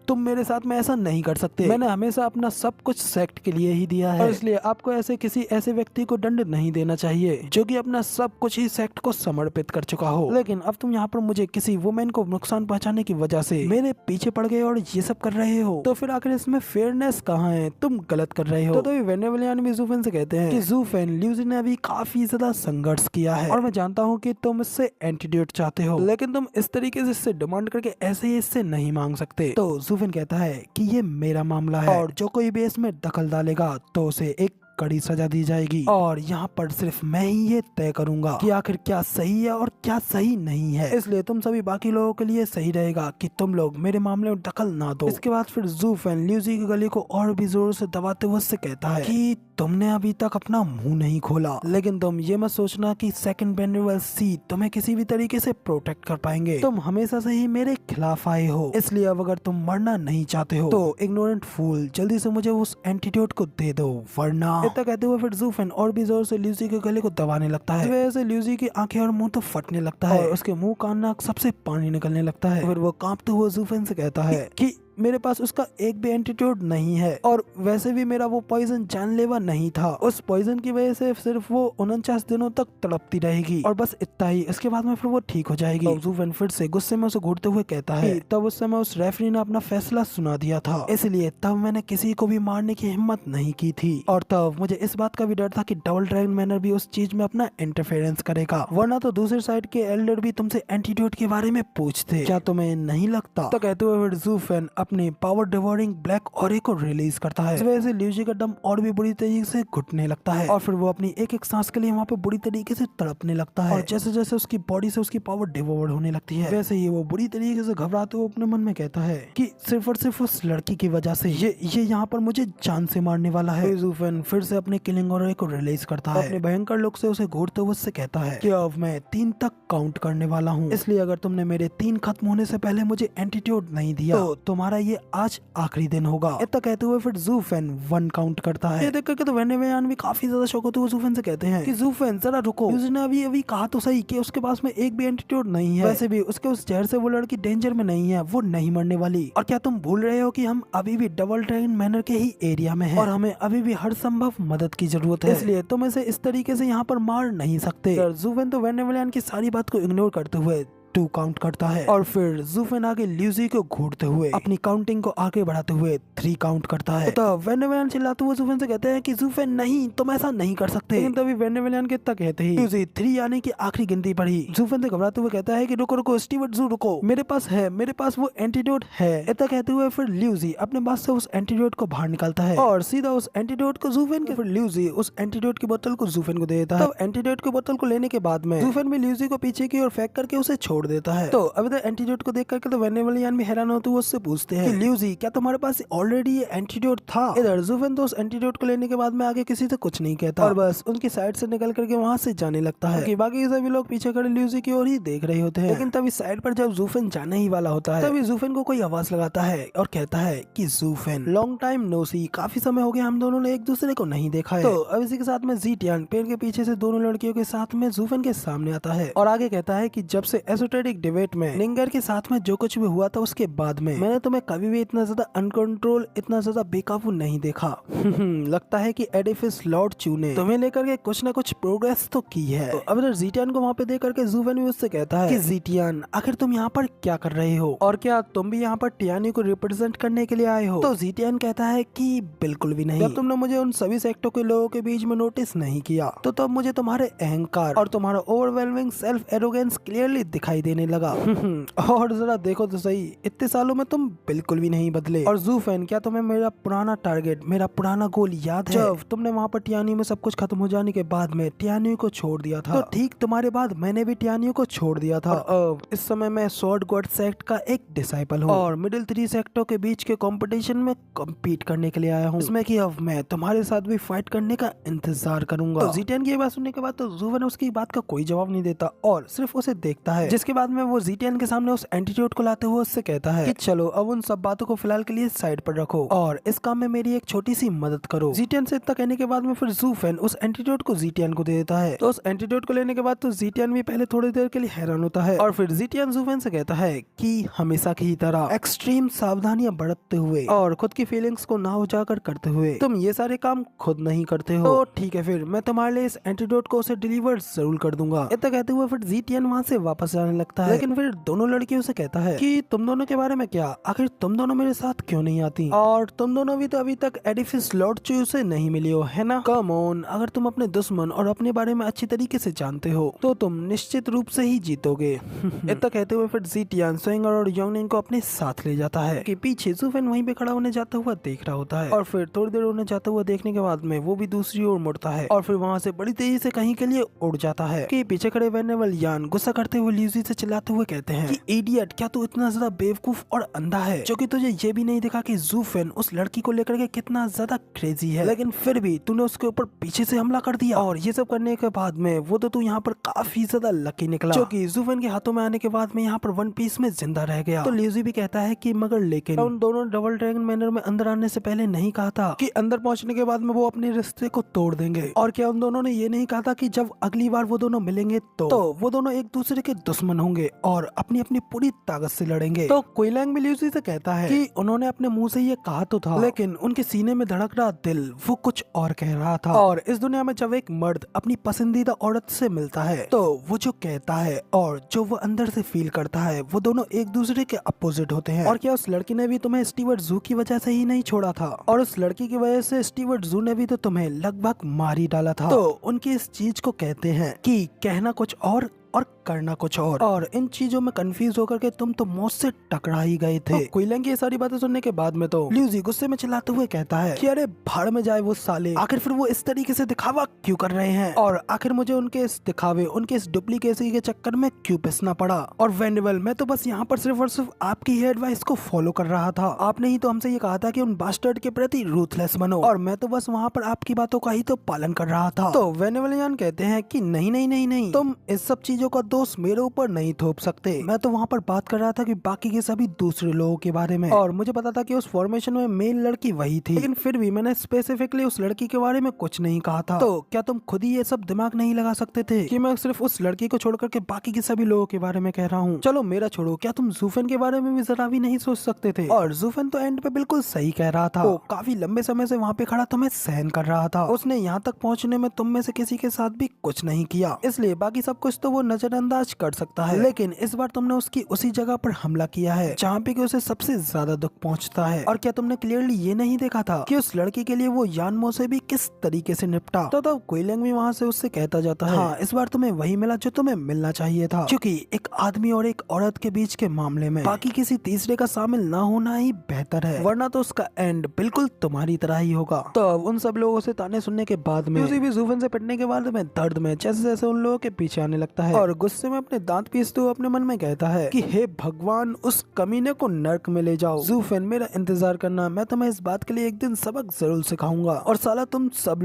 तुम मेरे साथ में ऐसा नहीं कर सकते। मैंने हमेशा अपना सब कुछ सेक्ट के लिए ही दिया है और इसलिए आपको किसी ऐसे व्यक्ति को दंड नहीं देना चाहिए जो कि अपना सब कुछ ही सेक्ट को समर्पित कर चुका हो। लेकिन अब तुम यहाँ पर मुझे किसी वुमेन को नुकसान पहुंचाने की वजह से मेरे पीछे पड़ गए और ये सब कर रहे हो, तो फिर आखिर इसमें फेयरनेस कहाँ है? तुम गलत कर रहे हो। तो वेनेवलियान भी ज़ूफेन से कहते हैं कि ज़ूफेन, ल्यूजी ने अभी काफी ज्यादा संघर्ष किया है और मैं जानता हूँ कि तुम इससे एंटीट्यूड चाहते हो, लेकिन तुम इस तरीके से इससे डिमांड करके ऐसे ही इससे नहीं मांग सकते। तो ज़ूफेन कहता है कि ये मेरा मामला है और जो कोई भी इसमें दखल डालेगा तो उसे एक कड़ी सजा दी जाएगी और यहाँ पर सिर्फ मैं ही ये तय करूंगा कि आखिर क्या सही है और क्या सही नहीं है। इसलिए तुम सभी बाकी लोगों के लिए सही रहेगा कि तुम लोग मेरे मामले में दखल ना दो। इसके बाद फिर ज़ूफेन ल्यूजी की गले को और भी जोर से दबाते हुए उससे कहता है कि तुमने अभी तक अपना मुंह नहीं खोला, लेकिन तुम ये मत सोचना कि सेकंड बेनिवल सी तुम्हें किसी भी तरीके से प्रोटेक्ट कर पाएंगे। तुम हमेशा से ही मेरे खिलाफ आए हो, इसलिए अब अगर तुम मरना नहीं चाहते हो तो इग्नोरेंट फूल, जल्दी से मुझे उस एंटीट्यूड को दे दो, वरना। इतना कहते हुए फिर ज़ूफेन और भी जोर से ल्यूजी के गले को दबाने लगता है। इस वजह से ल्यूजी की आंखें और मुंह तो फटने लगता है और उसके मुंह कान नाक सबसे पानी निकलने लगता है। फिर वो कांपते हुए ज़ूफेन से कहता है कि मेरे पास उसका एक भी एंटीट्यूड नहीं है और वैसे भी मेरा वो पॉइजन जानलेवा नहीं था। उस पॉइजन की वजह से सिर्फ वो 49 दिनों तक तड़पती रहेगी और बस इतना ही। इसके बाद में फिर वो ठीक हो जाएगी। तो ज़ूफेन फिर से गुस्से में उसे घूरते हुए कहता है तब उस समय उस रेफरी ने अपना फैसला सुना दिया था, इसलिए तब मैंने किसी को भी मारने की हिम्मत नहीं की थी और तब मुझे इस बात का भी डर था कि डबल ड्रैगन मैनर भी उस चीज में अपना इंटरफेरेंस करेगा, वरना तो दूसरी साइड के एल्डर भी तुमसे एंटीट्यूड के बारे में पूछते। क्या तुम्हें नहीं लगता? तो कहते हुए फिर ज़ूफेन अपने पावर डिवोरिंग ब्लैक ऑरे को रिलीज करता है। इस वजह से ल्यूजी का दम और भी बुरी तरीके से घुटने लगता है और फिर वो अपनी एक एक सांस के लिए वहाँ पे बुरी तरीके से तड़पने लगता है और जैसे जैसे उसकी बॉडी से उसकी पावर डिवोर्ड होने लगती है, वैसे ही वो बुरी तरीके से घबराते हुए अपने मन में कहता है कि सिर्फ और सिर्फ उस लड़की की वजह से ये यहाँ पर मुझे जान से मारने वाला है। ज़ूफेन फिर से अपने किलिंग ऑरे को रिलीज करता है, अपने भयंकर लुक से उसे घूरते हुए उससे कहता है कि अब मैं 3 तक काउंट करने वाला हूँ, इसलिए अगर तुमने मेरे 3 खत्म होने से पहले मुझे एंटीट्यूड नहीं दिया तो तुम्हारा ये आज आखिरी दिन होगा। इतना कहते हुए फिर ज़ूफेन 1 काउंट करता है। ये देख करके तो वेनेवलियान भी काफी ज्यादा शौक होते हुए ज़ूफेन से कहते हैं कि ज़ूफेन जरा रुको, उसने अभी कहा तो सही कि उसके पास में एक भी एंटीट्यूड नहीं है, वैसे भी उसके उस जहर से वो लड़की डेंजर में नहीं है, वो नहीं मरने वाली। और क्या तुम भूल रहे हो कि हम अभी भी डबल ड्रैगन मैनर के ही एरिया में हैं और हमें अभी भी हर संभव मदद की जरूरत है, इसलिए तुम इसे इस तरीके से यहाँ पर मार नहीं सकते। ज़ूफेन तो वेनेवलियान की सारी बात को इग्नोर करते हुए 2 काउंट करता है और फिर ज़ूफेन आगे ल्यूजी को घूरते हुए अपनी काउंटिंग को आगे बढ़ाते हुए 3 काउंट करता है। तो वेनेवलियान चिल्लाते हुए ज़ूफेन से कहते हैं कि ज़ूफेन नहीं, तुम ऐसा नहीं कर सकते। लेकिन तभी वेनेवलियान के तक कहते ही ल्यूजी 3 यानी कि आखिरी गिनती पड़ी। ज़ूफेन से घबराते हुए कहता है कि रुको रुको स्टीवर्ट ज़ू रुको, मेरे पास वो एंटीट्यूड है। इतना कहते हुए फिर ल्यूजी अपने पास से उस एंटीट्यूड को बाहर निकालता है और सीधा उस एंटीट्यूड को ज़ूफेन के, फिर ल्यूजी उस एंटीट्यूड की बोतल को ज़ूफेन को दे देता है। तब एंटीट्यूड की बोतल को लेने के बाद में ज़ूफेन भी ल्यूजी को पीछे की ओर फेंक करके उसे छोड़ देता है। तो अभी तो एंटीट्यूड को देख करके तो वेनेवलियान भी हैरान होते हुए उससे पूछते हैं कि ल्यूजी क्या तुम्हारे पास ऑलरेडी ये एंटीट्यूड था? इधर ज़ूफेन तो उस एंटीट्यूड को लेने के बाद में आगे किसी से कुछ नहीं कहता और बस उनकी साइड से निकल करके वहाँ से जाने लगता है कि बाकी सभी लोग पीछे खड़े ल्यूजी की ओर ही देख रहे होते हैं। लेकिन तभी साइड पर जब ज़ूफेन जाने ही वाला होता है तभी ज़ूफेन को कोई आवाज लगाता है और कहता है कि ज़ूफेन, लॉन्ग टाइम नो सी, काफी समय हो गया हम दोनों ने एक दूसरे को नहीं देखा है। तो अब इसी के साथ में ज़ीटियन पेड़ के पीछे से दोनों लड़कियों के साथ में ज़ूफेन के सामने आता है और आगे कहता है कि जब से एसोटेरिक डिबेट में निंगर के साथ में जो कुछ भी हुआ था उसके बाद में मैंने तुम्हें कभी भी इतना ज्यादा अनकंट्रोल, इतना ज्यादा बेकाबू नहीं देखा। लगता है कि एडिफिस लॉर्ड चू ने तुम्हें लेकर के कुछ न कुछ प्रोग्रेस तो की है। तो अब ज़ीटियन को वहाँ पे देख करके ज़ूफेन भी उससे कहता है कि ज़ीटियन आखिर तुम यहाँ पर क्या कर रहे हो और क्या तुम भी यहाँ पर टियानी को रिप्रेजेंट करने के लिए आए हो? तो ज़ीटियन कहता है कि बिल्कुल भी नहीं, जब तुमने मुझे उन सभी सेक्टों के लोगों के बीच में नोटिस नहीं किया तो तब मुझे तुम्हारे अहंकार और तुम्हारा ओवरवेलमिंग सेल्फ एरोगेंस क्लियरली दिखाई देने लगा। और जरा देखो तो सही, इतने सालों में तुम बिल्कुल भी नहीं बदले। और जूफेन, क्या तुम्हें मेरा पुराना टारगेट, मेरा पुराना गोल याद है? जब तुमने वहाँ पर टियानियो में सब कुछ खत्म हो जाने के बाद में टियानियो को छोड़ दिया था, तो ठीक तुम्हारे बाद मैंने भी टियानियो को छोड़ दिया था। अब इस समय मैं स्वॉर्ड गॉड सेक्ट का एक डिसाइपल हूँ और मिडिल 3 सेक्टों के बीच के कंपटीशन में कम्पीट करने के लिए आया हूँ, इसमें कि अब मैं तुम्हारे साथ भी फाइट करने का इंतजार करूंगा। तो जीटीएन की ये बात सुनने के बाद तो जूवन उसकी बात का कोई जवाब नहीं देता और सिर्फ उसे देखता है, जिसके बाद में वो जीटीएन के सामने उस एंटीट्यूड को लाते हुए उससे कहता है कि चलो अब उन सब बातों को फिलहाल के लिए साइड पर रखो और इस काम में मेरी एक छोटी सी मदद करो। जीटीएन से इतना कहने के बाद में फिर जूफेन उस एंटीट्यूड को जीटीएन को दे देता है। तो उस एंटीट्यूड को लेने के बाद तो जीटीएन भी पहले थोड़ी देर के लिए हैरान होता है और फिर जीटीएन जूफेन से कहता है कि हमेशा की तरह एक्सट्रीम सावधानियां बरतते हुए और खुद की फीलिंग्स को ना उजागर करते हुए तुम ये सारे काम खुद नहीं करते हो, तो ठीक है फिर मैं तुम्हारे लिए इस एंटीडोट को उसे डिलीवर जरूर कर दूंगा। इतना कहते हुए फिर जीटीएन वहाँ से वापस जाने लगता है, लेकिन फिर दोनों लड़कियों से कहता है कि तुम दोनों के बारे में क्या, आखिर तुम दोनों मेरे साथ क्यों नहीं आती, और तुम दोनों भी तो अभी तक एडिफिस लॉर्ड च्यू से नहीं मिली हो, है ना? कम ऑन, अगर तुम अपने दुश्मन और अपने बारे में अच्छी तरीके से जानते हो तो तुम निश्चित रूप से ही जीतोगे। इतना कहते हुए फिर जीटीएन स्विंगर और योंगनिंग को अपने साथ ले जाता है कि पीछे जूफेन वहीं पे खड़ा होने जाता हुआ देख रहा होता है और फिर थोड़ी देर उन्हें जाता हुआ देखने के बाद में वो भी दूसरी ओर मुड़ता है और फिर वहाँ से बड़ी तेजी से कहीं के लिए उड़ जाता है कि पीछे खड़े वेनेबल यान गुस्सा करते हुए ल्यूसी से चिल्लाते हुए कहते हैं कि इडियट, क्या तू इतना ज्यादा बेवकूफ और अंधा है जो कि तुझे ये भी नहीं दिखा कि जूफेन उस लड़की को लेकर के कितना ज्यादा क्रेजी है, लेकिन फिर भी तूने उसके ऊपर पीछे से हमला कर दिया और ये सब करने के बाद में वो तो तू यहाँ पर काफी ज्यादा लकी निकला जो कि जूफेन के हाथों में आने के बाद में यहाँ पर वन पीस में जिंदा रह गया। तो ल्यूसी भी कहता है कि मगर लेकिन उन दोनों डबल ड्रैगन मैनर में अंदर आने से पहले नहीं कहा था कि अंदर पहुंचने के बाद में वो अपने रिश्ते को तोड़ देंगे, और क्या उन दोनों ने ये नहीं कहा था कि जब अगली बार वो दोनों मिलेंगे तो वो दोनों एक दूसरे के दुश्मन होंगे और अपनी अपनी पूरी ताकत से लड़ेंगे। तो क्विलैंग भी ल्यूसी से कहता है कि उन्होंने अपने मुंह से ये कहा तो था, लेकिन उनके सीने में धड़क रहा दिल वो कुछ और कह रहा था। और इस दुनिया में जब एक मर्द अपनी पसंदीदा औरत से मिलता है तो वो जो कहता है और जो वो अंदर से फील करता है वो दोनों एक दूसरे के अपोजिट होते हैं। और क्या उस लड़की ने भी तुम्हें स्टीवर्ट जू की वजह से ही नहीं छोड़ा था, और उस लड़की की वजह से स्टीवर्ट जू ने भी तो तुम्हें लगभग मार ही डाला था। तो उनकी इस चीज को कहते हैं कि कहना कुछ और करना कुछ और इन चीजों में कंफ्यूज होकर के तुम तो मौत से टकरा ही गए थे। तो क्विलैंग की ये सारी बातें सुनने के बाद में तो ल्यूसी गुस्से में चिल्लाते हुए कहता है कि अरे भाड़ में जाए वो साले, आखिर फिर वो इस तरीके से दिखावा क्यों कर रहे हैं, और आखिर मुझे उनके इस दिखावे, उनके इस डुप्लीकेसी के चक्कर में क्यों पिसना पड़ा। और वेंडेबल, मैं तो बस यहाँ पर सिर्फ और सिर्फ आपकी ही एडवाइस को फॉलो कर रहा था, आपने ही तो हमसे ये कहा था कि उन बास्टर्ड के प्रति रूथलेस बनो, और मैं तो बस वहाँ पर आपकी बातों का ही तो पालन कर रहा था। तो वेंडेबल यान कहते हैं कि नहीं नहीं नहीं नहीं, तुम इस सब चीजों का दोष मेरे ऊपर नहीं थोप सकते, मैं तो वहाँ पर बात कर रहा था कि बाकी के सभी दूसरे लोगों के बारे में, और मुझे पता था कि उस फॉर्मेशन में मेन लड़की वही थी, लेकिन फिर भी मैंने स्पेसिफिकली उस लड़की के बारे में कुछ नहीं कहा था। तो क्या तुम खुद ही ये सब दिमाग नहीं लगा सकते थे कि मैं सिर्फ उस लड़की को छोड़कर के बाकी के सभी लोगों के बारे में कह रहा हूँ। चलो मेरा छोड़ो, क्या तुम जूफेन के बारे में भी जरा भी नहीं सोच सकते थे? और जूफेन तो एंड पे बिल्कुल सही कह रहा था, वो काफी लंबे समय से वहाँ पे खड़ा तुम्हें सहन कर रहा था, उसने यहाँ तक पहुँचने में तुम में से किसी के साथ भी कुछ नहीं किया, इसलिए बाकी सब कुछ तो वो नजरअंदाज कर सकता है, लेकिन इस बार तुमने उसकी उसी जगह पर हमला किया है जहाँ पे कि उसे सबसे ज्यादा दुख पहुँचता है। और क्या तुमने क्लियरली ये नहीं देखा था कि उस लड़की के लिए वो यानमो से भी किस तरीके से निपटा? तो तब क्विलैंग भी वहाँ से उससे कहता जाता है, हाँ इस बार तुम्हें वही मिला जो तुम्हें मिलना चाहिए था, क्योंकि एक आदमी और एक औरत के बीच के मामले में बाकी किसी तीसरे का शामिल ना होना ही बेहतर है, वरना तो उसका एंड बिल्कुल तुम्हारी तरह ही होगा। तो अब उन सब लोगों से ताने सुनने के बाद में भी जूफेन से पिटने के बाद में दर्द में जैसे जैसे उन लोगों के पीछे आने लगता है और गुस्से में अपने दांत पीसते हुए अपने मन में कहता है कि हे भगवान, उस कमीने को नर्क में ले जाओ। जूफेन, मेरा इंतजार करना, मैं तुम्हें इस बात के लिए एक दिन सबक जरूर सिखाऊंगा, और साला तुम सब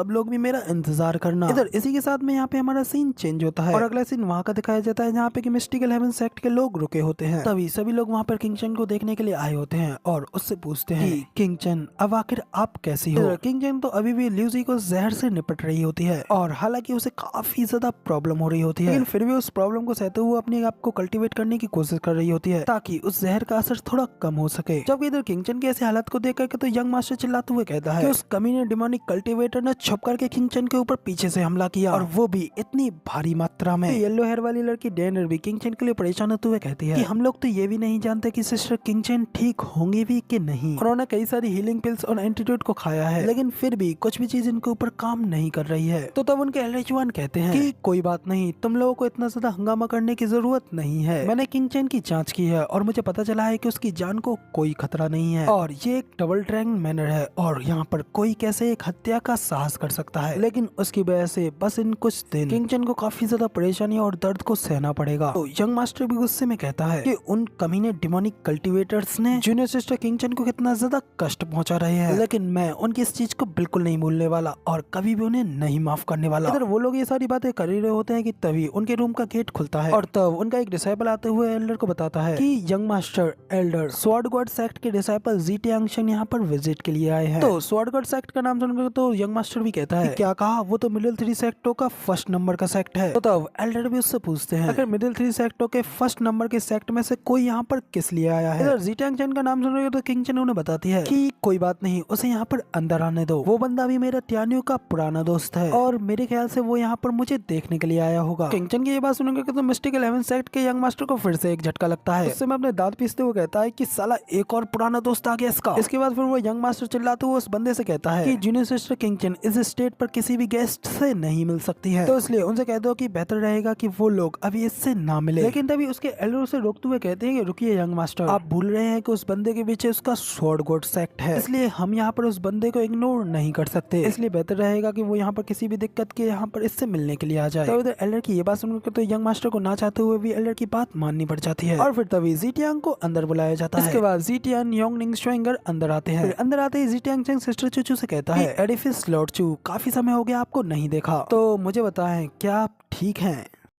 लोग भी मेरा इंतजार करना। इधर इसी के साथ में यहाँ पे हमारा सीन चेंज होता है और अगला सीन वहाँ का दिखाया जाता है जहाँ पे कि मिस्टिकल हेवन सेक्ट के लोग रुके होते हैं। तभी सभी लोग वहाँ पर किंगचन को देखने के लिए आए होते हैं और उससे पूछते हैं कि किंगचन, अब आखिर आप कैसी हो? किंगचन तो अभी भी ल्यूसी को जहर से निपट रही होती है और हालांकि उसे काफी ज्यादा प्रॉब्लम हो रही होती है, लेकिन फिर भी उस प्रॉब्लम को सहते हुए अपने आप को कल्टीवेट करने की कोशिश कर रही होती है ताकि उस जहर का असर थोड़ा कम हो सके। जबकि इधर किंगचन की ऐसी हालत को देख करके तो यंग मास्टर चिल्लाते हुए कहता है कि उस कमीने डिमोनिक कल्टीवेटर ने छुप करके किंगचन के ऊपर पीछे से हमला किया और वो भी इतनी भारी मात्रा में। येलो हेयर वाली लड़की डेनर भी किंगचन के लिए परेशान होते हुए कहती है कि हम लोग तो ये भी नहीं जानते कि सिस्टर किंगचन ठीक होंगी भी कि नहीं। उन्होंने कई सारी हीलिंग पिल्स और एंटीट्यूड को खाया है, लेकिन फिर भी कुछ भी चीज इनके ऊपर काम नहीं कर रही है। तो तब उनके एलएच1 कहते हैं कि कोई बात नहीं, तुम तुम लोगों को इतना ज्यादा हंगामा करने की जरूरत नहीं है। मैंने किंग चैन की जांच की है और मुझे पता चला है कि उसकी जान को कोई खतरा नहीं है और ये एक डबल ट्रैंक मैनर है और यहाँ पर कोई कैसे एक हत्या का साहस कर सकता है, लेकिन उसकी वजह से बस इन कुछ दिन किंग चैन को काफी ज्यादा परेशानी और दर्द को सहना पड़ेगा। तो यंग मास्टर भी गुस्से में कहता है कि उन कमीने डिमोनिक कल्टीवेटर्स ने जूनियर सिस्टर किंग चैन को कितना ज्यादा कष्ट पहुंचा रहे हैं, लेकिन मैं उनकी इस चीज को बिल्कुल नहीं भूलने वाला और कभी भी उन्हें नहीं माफ करने वाला। इधर वो लोग ये सारी बातें कर ही रहे होते हैं कि तभी उनके रूम का गेट खुलता है और तब उनका एक डिसाइपल आते हुए एल्डर को बताता है कि young master Elder sword God sect के डिसाइपल जी टियांगशन यहाँ पर विजिट के लिए आए हैं। तो स्वॉर्ड गॉड सेक्ट का नाम सुनकर तो यंग मास्टर भी कहता है क्या कहा, वो तो मिडिल 3 सेक्टों का फर्स्ट नंबर का सेक्ट है। तो तब एल्डर भी उससे पूछते हैं अगर मिडिल 3 सेक्टों के फर्स्ट नंबर के सेक्ट में से कोई यहाँ पर किस लिए आया है। इधर जी टियांगशन का नाम सुन रहे हो तो किंग चैन उन्हें बताती है कि कोई बात नहीं, उसे यहाँ पर अंदर आने दो, वो बंदा भी मेरा टियान्यू का पुराना दोस्त है और मेरे ख्याल से वो यहाँ पर मुझे देखने के लिए आया होगा। किंग चैन की ये बात सुनकर तो मिस्टिक 11 सेक्ट के यंग मास्टर को फिर से एक झटका लगता है। उससे मैं अपने दांत पीसते हुए कहता है कि साला एक और पुराना दोस्त आ गया इसका। इसके बाद फिर वो यंग मास्टर चिल्लाते हुए उस बंदे से कहता है कि जूनियर सिस्टर किंग चैन इस स्टेट पर किसी भी गेस्ट से नहीं मिल सकती है, तो इसलिए उनसे कह दो कि बेहतर रहेगा कि वो लोग अभी इससे ना मिले। लेकिन तभी उसके एल्डर उसे रोकते हुए कहते हैं कि रुकिए यंग मास्टर, आप भूल रहे हैं कि उस बंदे के पीछे उसका स्वॉर्ड गॉड सेक्ट है, इसलिए हम यहाँ पर उस बंदे को इग्नोर नहीं कर सकते, इसलिए बेहतर रहेगा कि वो यहाँ पर किसी भी दिक्कत के यहाँ पर इससे मिलने के लिए आ जाए। तो इधर एल्डर की ये बात सुनकर तो यंग मास्टर को ना चाहते हुए भी एल्डर की बात माननी पड़ जाती है और फिर तभी जी टियांग को अंदर बुलाया जाता है। इसके बाद जी टियांग योंगनिंग श्वेंगर अंदर आते हैं। अंदर आते ही जी टियांग सिस्टर चूचू से कहता है एडिफिस लॉर्ड चू, काफी समय हो गया आपको नहीं देखा, तो मुझे बताएं क्या आप ठीक हैं।